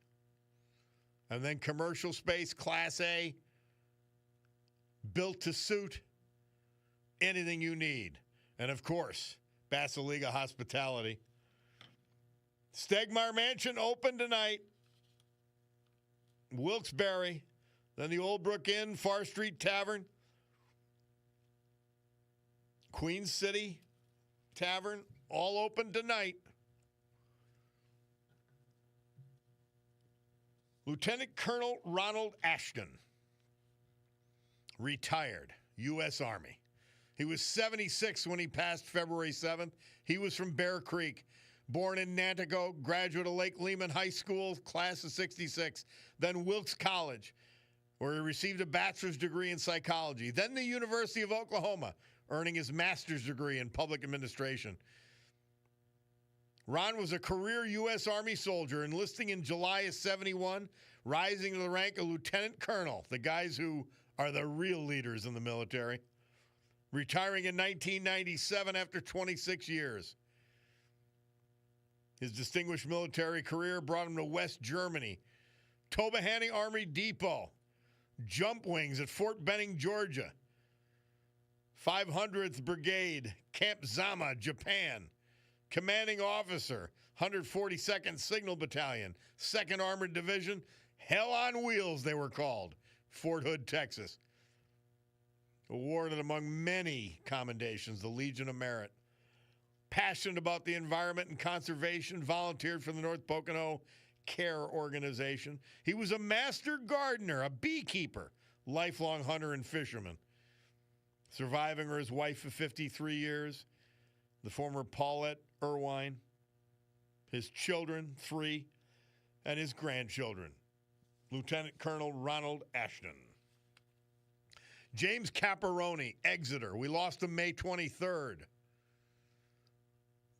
And then commercial space, Class A, built to suit, anything you need. And of course, Basiliga Hospitality. Stegmaier Mansion open tonight. Wilkes-Barre. Then the Old Brook Inn, Far Street Tavern. Queens City Tavern, all open tonight. Lieutenant Colonel Ronald Ashton, retired U.S. Army. He was 76 when he passed February 7th. He was from Bear Creek. Born in Nantico, graduate of Lake Lehman High School, class of 66. Then Wilkes College, where he received a bachelor's degree in psychology. Then the University of Oklahoma, earning his master's degree in public administration. Ron was a career U.S. Army soldier, enlisting in July of 71, rising to the rank of lieutenant colonel, the guys who are the real leaders in the military. Retiring in 1997 after 26 years. His distinguished military career brought him to West Germany, Tobahani Army Depot, jump wings at Fort Benning, Georgia, 500th Brigade, Camp Zama, Japan, commanding officer, 142nd Signal Battalion, 2nd Armored Division, Hell on Wheels they were called, Fort Hood, Texas. Awarded among many commendations, the Legion of Merit. Passionate about the environment and conservation, volunteered for the North Pocono Care Organization. He was a master gardener, a beekeeper, lifelong hunter and fisherman. Surviving are his wife of 53 years, the former Paulette Irwine, his children, 3, and his grandchildren, Lieutenant Colonel Ronald Ashton. James Caparoni, Exeter. We lost him May 23rd.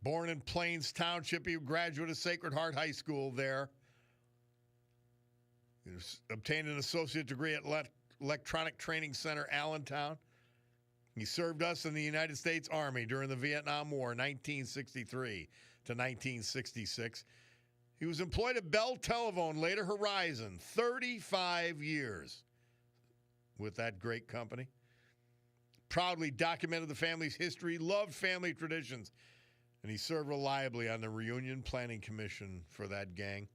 Born in Plains Township, he graduate of Sacred Heart High School there. He obtained an associate degree at Electronic Training Center, Allentown. He served us in the United States Army during the Vietnam War, 1963 to 1966. He was employed at Bell Telephone, later Horizon, 35 years with that great company. Proudly documented the family's history, loved family traditions, and he served reliably on the Reunion Planning Commission for that gang.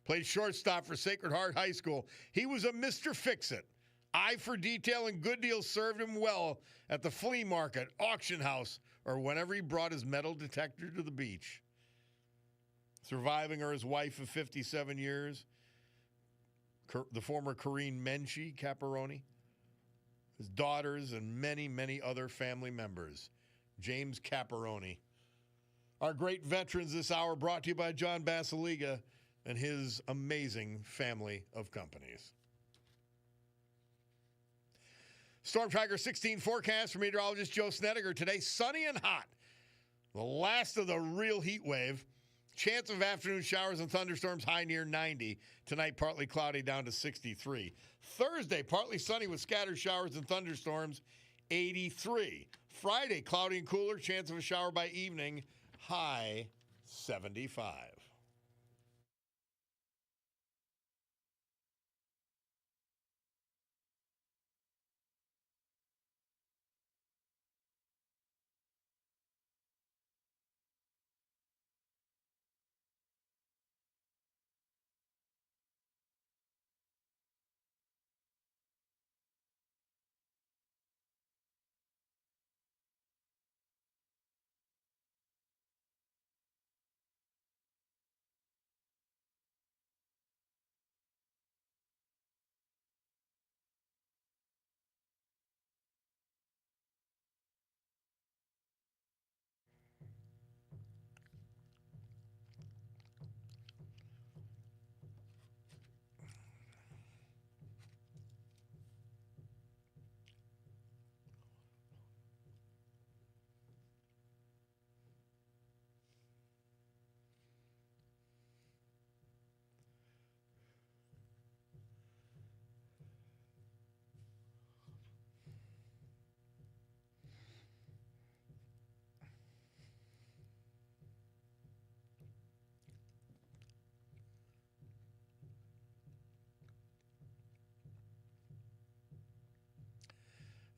Played shortstop for Sacred Heart High School. He was a Mr. Fix-It. Eye for detail and good deals served him well at the flea market, auction house, or whenever he brought his metal detector to the beach. Surviving are his wife of 57 years, the former Corrine Menchie Caparoni, his daughters, and many, many other family members. James Caparoni. Our great veterans this hour brought to you by John Basiliga and his amazing family of companies. Storm Tracker 16 forecast from meteorologist Joe Snedeker. Today, sunny and hot. The last of the real heat wave. Chance of afternoon showers and thunderstorms, high near 90. Tonight, partly cloudy, down to 63. Thursday, partly sunny with scattered showers and thunderstorms, 83. Friday, cloudy and cooler, chance of a shower by evening, high 75.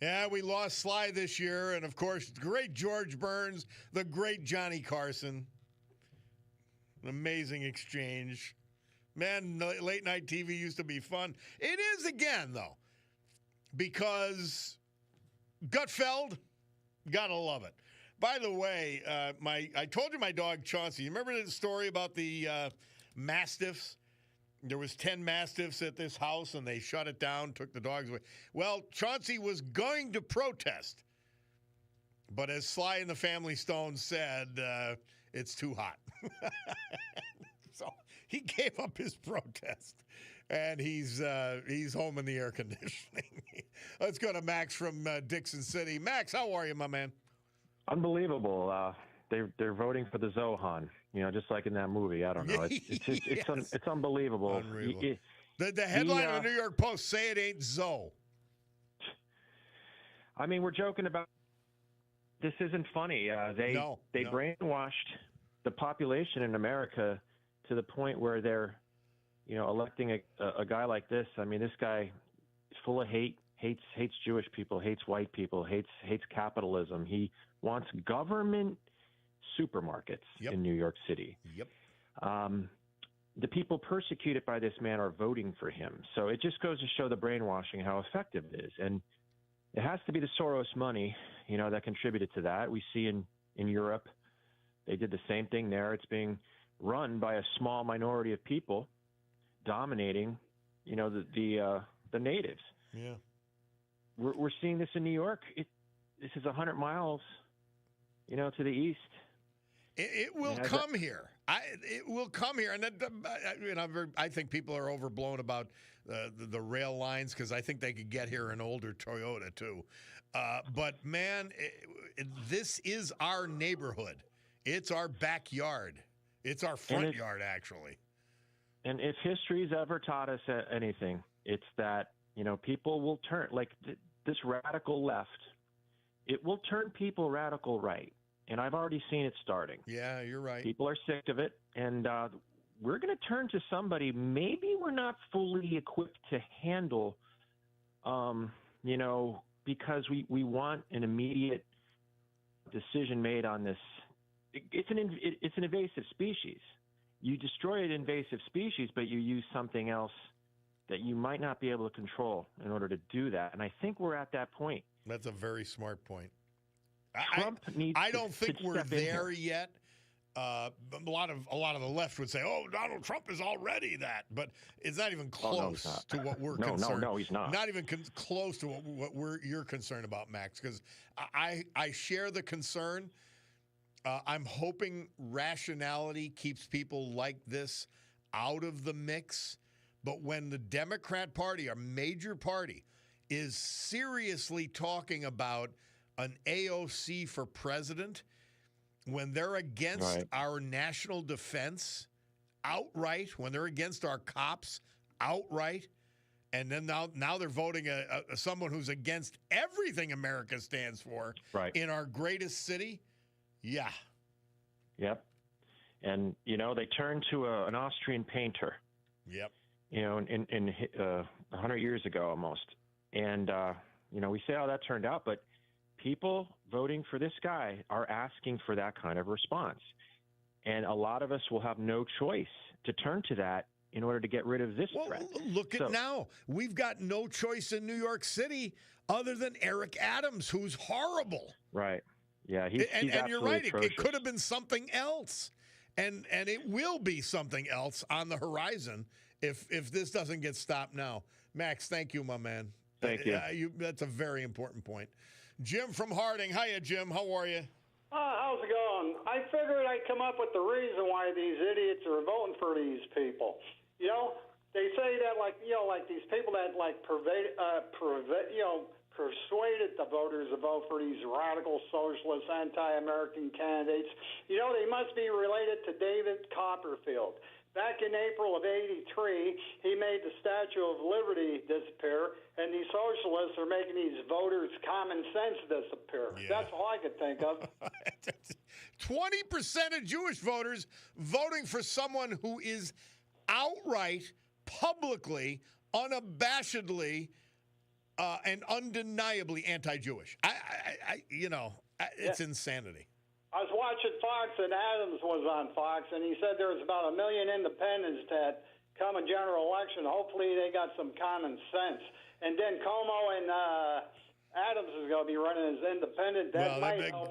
Yeah, we lost Sly this year, and of course, the great George Burns, the great Johnny Carson. An amazing exchange. Man, late night TV used to be fun. It is again, though, because Gutfeld, gotta love it. By the way, I told you my dog Chauncey. You remember the story about the Mastiffs? There was 10 Mastiffs at this house, and they shut it down, took the dogs away. Well, Chauncey was going to protest, but as Sly and the Family Stone said, it's too hot. So he gave up his protest, and he's home in the air conditioning. Let's go to Max from Dixon City. Max, how are you, my man? Unbelievable. They're voting for the Zohan, just like in that movie. I don't know. It's unbelievable. Unreal. The headline of the New York Post, say it ain't Zoe. I mean, we're joking about this. Isn't funny. They brainwashed the population in America to the point where they're, electing a guy like this. I mean, this guy is full of hate, hates Jewish people, hates white people, hates capitalism. He wants government supermarkets in New York City. Yep. The people persecuted by this man are voting for him. So it just goes to show the brainwashing, how effective it is. And it has to be the Soros money, that contributed to that. We see in Europe, they did the same thing there. It's being run by a small minority of people dominating, the natives. Yeah. We're seeing this in New York. This is 100 miles, to the east. It will come here. It will come here, and I think people are overblown about the rail lines because I think they could get here an older Toyota too. But man, this is our neighborhood. It's our backyard. It's our front yard, actually. And if history's ever taught us anything, it's that people will turn this radical left. It will turn people radical right. And I've already seen it starting. Yeah, you're right. People are sick of it. And we're going to turn to somebody maybe we're not fully equipped to handle, because we want an immediate decision made on this. It's an invasive species. You destroy an invasive species, but you use something else that you might not be able to control in order to do that. And I think we're at that point. That's a very smart point. I don't think we're there yet. A lot of the left would say, "Oh, Donald Trump is already that," but it's not even close to what we're concerned. No, he's not. Not even close to what you're concerned about, Max. Because I share the concern. I'm hoping rationality keeps people like this out of the mix. But when the Democrat Party, our major party, is seriously talking about an AOC for president, when they're against our national defense outright, when they're against our cops outright, and then now they're voting someone who's against everything America stands for in our greatest city. Yeah. Yep. And, they turned to an Austrian painter. Yep. In 100 years ago almost. And, we say how that turned out, but people voting for this guy are asking for that kind of response. And a lot of us will have no choice to turn to that in order to get rid of this threat. Look at now. We've got no choice in New York City other than Eric Adams, who's horrible. Right. Yeah, he's and you're right. It could have been something else. And it will be something else on the horizon if this doesn't get stopped now. Max, thank you, my man. Thank you. That's a very important point. Jim from Harding. Hiya, Jim. How are you? How's it going? I figured I'd come up with the reason why these idiots are voting for these people. They say that like these people that persuaded the voters to vote for these radical socialist anti-American candidates. They must be related to David Copperfield. Back in April of '83, he made the Statue of Liberty disappear, and these socialists are making these voters' common sense disappear. Yeah. That's all I could think of. 20% of Jewish voters voting for someone who is outright, publicly, unabashedly and undeniably anti-Jewish. It's insanity. I was watching Fox, and Adams was on Fox, and he said there was about 1 million independents that come a general election. Hopefully, they got some common sense. And then Como and Adams is going to be running as independent.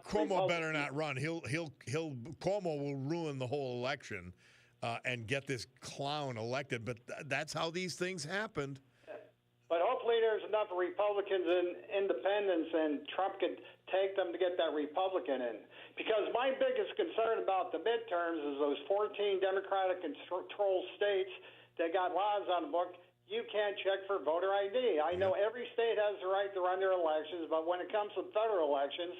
Cuomo better not run. Cuomo will ruin the whole election and get this clown elected. But that's how these things happened. But hopefully there's enough Republicans and independents, and Trump could take them to get that Republican in. Because my biggest concern about the midterms is those 14 Democratic-controlled states that got laws on the book. You can't check for voter ID. I know every state has the right to run their elections, but when it comes to federal elections,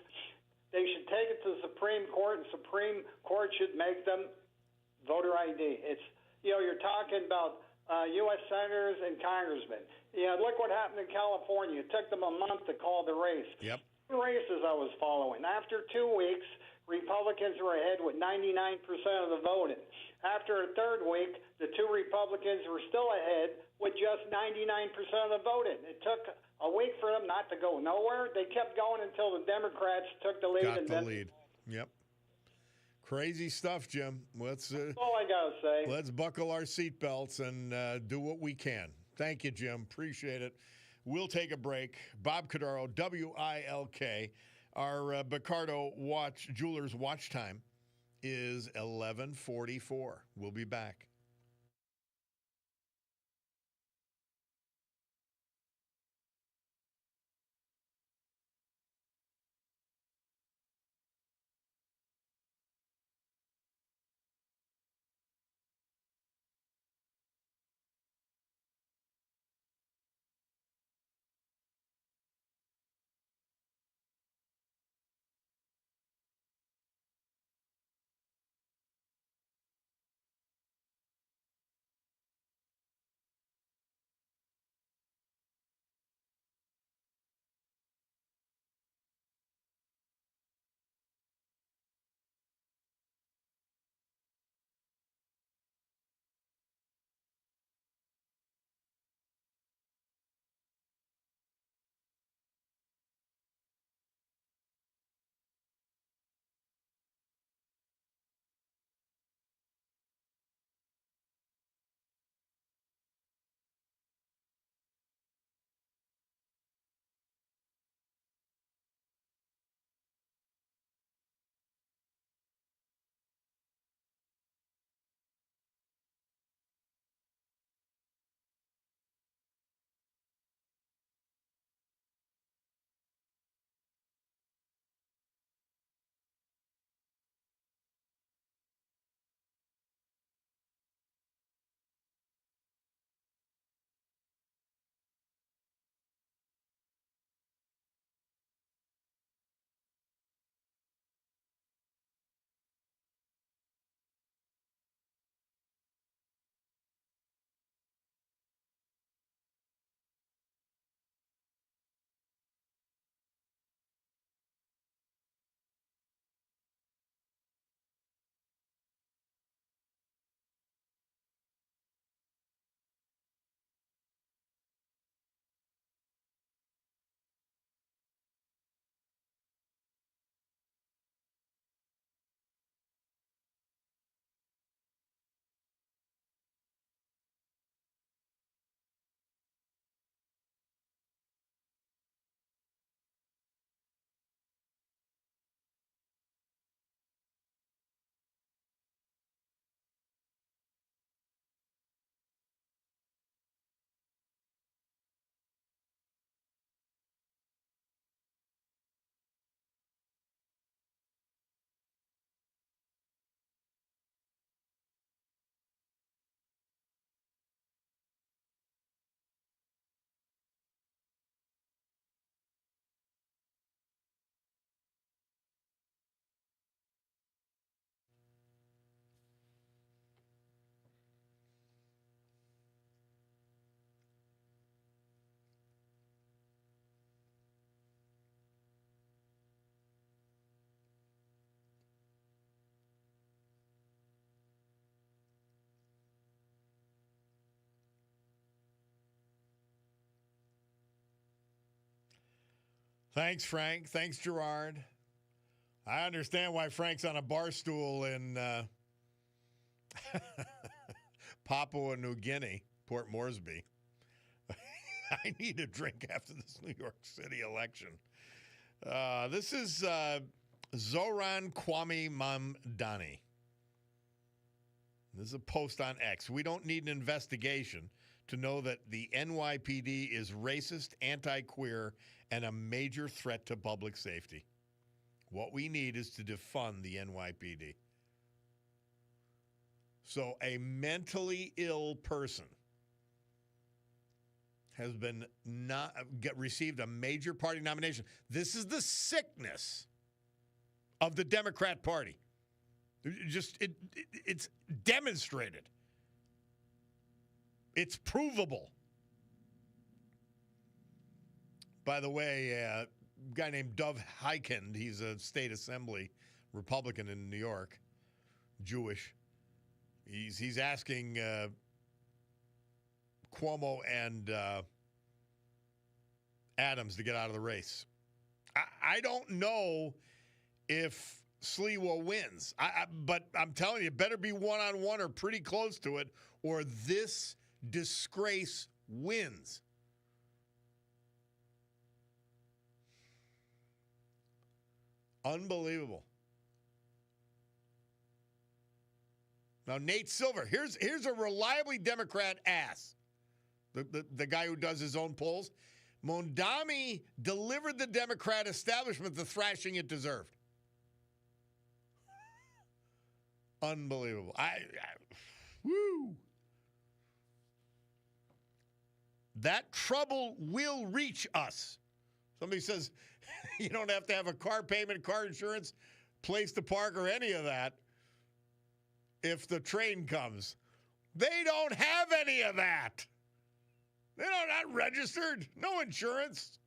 they should take it to the Supreme Court, and Supreme Court should make them voter ID. You're talking about U.S. senators and congressmen. Look what happened in California. It took them a month to call the race. Yep. Two races I was following. After 2 weeks, Republicans were ahead with 99% of the voting. After a third week, the two Republicans were still ahead with just 99% of the voting. It took a week for them not to go nowhere. They kept going until the Democrats took the lead. Got the lead. Yep. Crazy stuff, Jim. That's all I got to say. Let's buckle our seatbelts and do what we can. Thank you, Jim. Appreciate it. We'll take a break. Bob Cordaro, WILK. Our Bicardo Jewelers watch time is 11:44. We'll be back. Thanks, Frank. Thanks, Gerard. I understand why Frank's on a bar stool in Papua New Guinea, Port Moresby. I need a drink after this New York City election. This is Zoran Kwame Mamdani. This is a post on X. We don't need an investigation to know that the NYPD is racist, anti-queer, and a major threat to public safety. What we need is to defund the NYPD. So a mentally ill person has been received a major party nomination. This is the sickness of the Democrat Party. It's demonstrated. It's provable. By the way, a guy named Dov Hikind, he's a state assembly Republican in New York, Jewish. He's asking Cuomo and Adams to get out of the race. I don't know if Sliwa wins, but I'm telling you, it better be one-on-one or pretty close to it, or this disgrace wins. Unbelievable. Now, Nate Silver, here's a reliably Democrat ass, the guy who does his own polls. Mondami delivered the Democrat establishment the thrashing it deserved. Unbelievable. Woo. That trouble will reach us. Somebody says you don't have to have a car payment, car insurance, place to park, or any of that if the train comes. They don't have any of that. They're not registered. No insurance.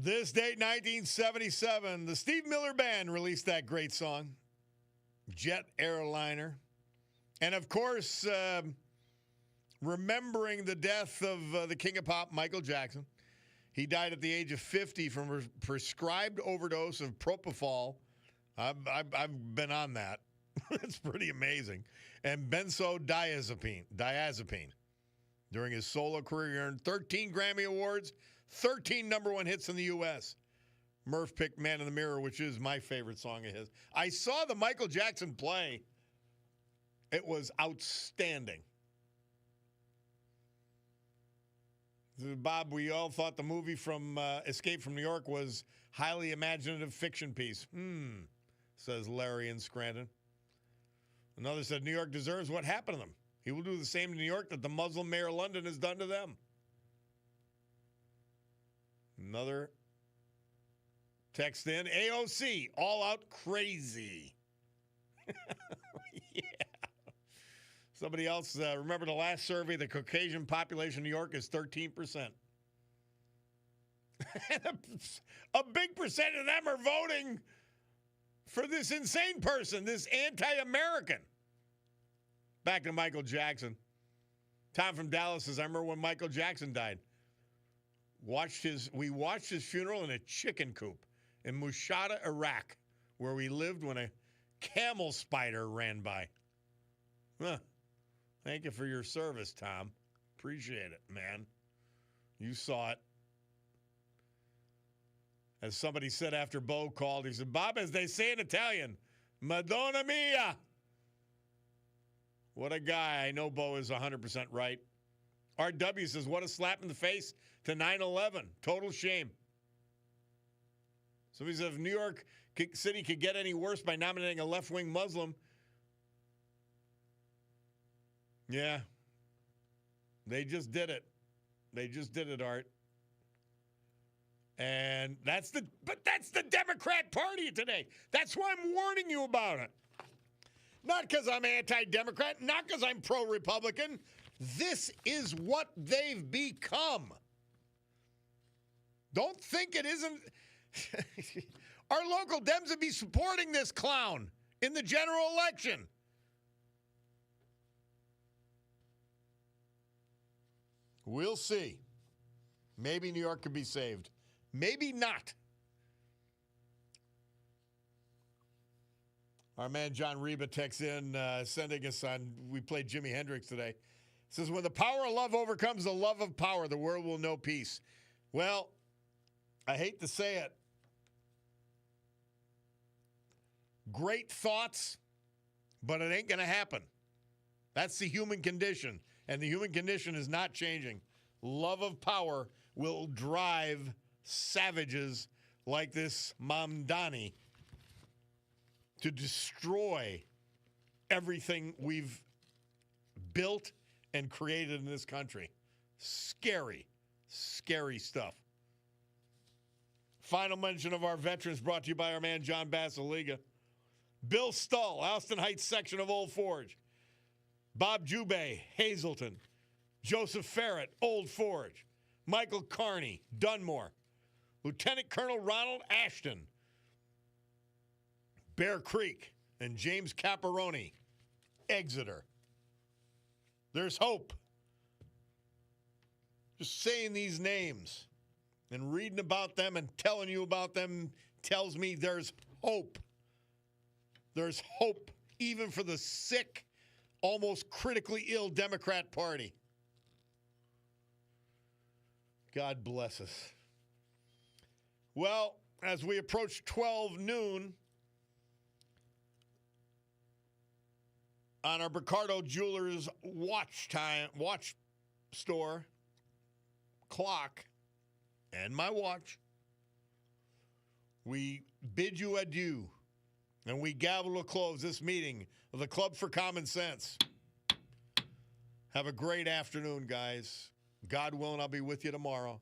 This date, 1977, the Steve Miller Band released that great song, Jet Airliner. And, of course, remembering the death of the king of pop, Michael Jackson. He died at the age of 50 from a prescribed overdose of propofol. I've been on that. It's pretty amazing. And benzodiazepine during his solo career. He earned 13 Grammy Awards, 13 number one hits in the U.S. Murph picked Man in the Mirror, which is my favorite song of his. I saw the Michael Jackson play. It was outstanding. Bob, we all thought the movie from Escape from New York was highly imaginative fiction piece. Says Larry in Scranton. Another said, New York deserves what happened to them. He will do the same to New York that the Muslim mayor of London has done to them. Another text in, AOC, all out crazy. Yeah. Somebody else, remember the last survey, the Caucasian population in New York is 13%. A big percent of them are voting for this insane person, this anti-American. Back to Michael Jackson. Tom from Dallas says, I remember when Michael Jackson died. We watched his funeral in a chicken coop in Mushada, Iraq, where we lived when a camel spider ran by. Huh. Thank you for your service, Tom. Appreciate it, man. You saw it. As somebody said after Bo called, he said, Bob, as they say in Italian, Madonna mia. What a guy. I know Bo is 100% right. RW says, what a slap in the face to 9/11. Total shame. Somebody said, if New York City could get any worse by nominating a left-wing Muslim, yeah, they just did it. They just did it, Art. And that's the Democrat Party today. That's why I'm warning you about it. Not because I'm anti-Democrat, not because I'm pro-Republican. This is what they've become. Don't think it isn't. Our local Dems would be supporting this clown in the general election. We'll see. Maybe New York could be saved. Maybe not. Our man John Reba texts in, sending us on, we played Jimi Hendrix today. Says, when the power of love overcomes the love of power, the world will know peace. Well, I hate to say it. Great thoughts, but it ain't going to happen. That's the human condition, and the human condition is not changing. Love of power will drive savages like this Mamdani to destroy everything we've built and created in this country. Scary, scary stuff. Final mention of our veterans brought to you by our man John Basiliga. Bill Stull, Austin Heights section of Old Forge. Bob Jubay, Hazleton. Joseph Ferret, Old Forge. Michael Carney, Dunmore. Lieutenant Colonel Ronald Ashton, Bear Creek. And James Caparoni, Exeter. There's hope. Just saying these names and reading about them and telling you about them tells me there's hope. There's hope even for the sick, almost critically ill Democrat Party. God bless us. Well, as we approach 12 noon on our Ricardo Jewelers watch store clock and my watch, we bid you adieu. And we gavel to close this meeting of the Club for Common Sense. Have a great afternoon, guys. God willing, I'll be with you tomorrow.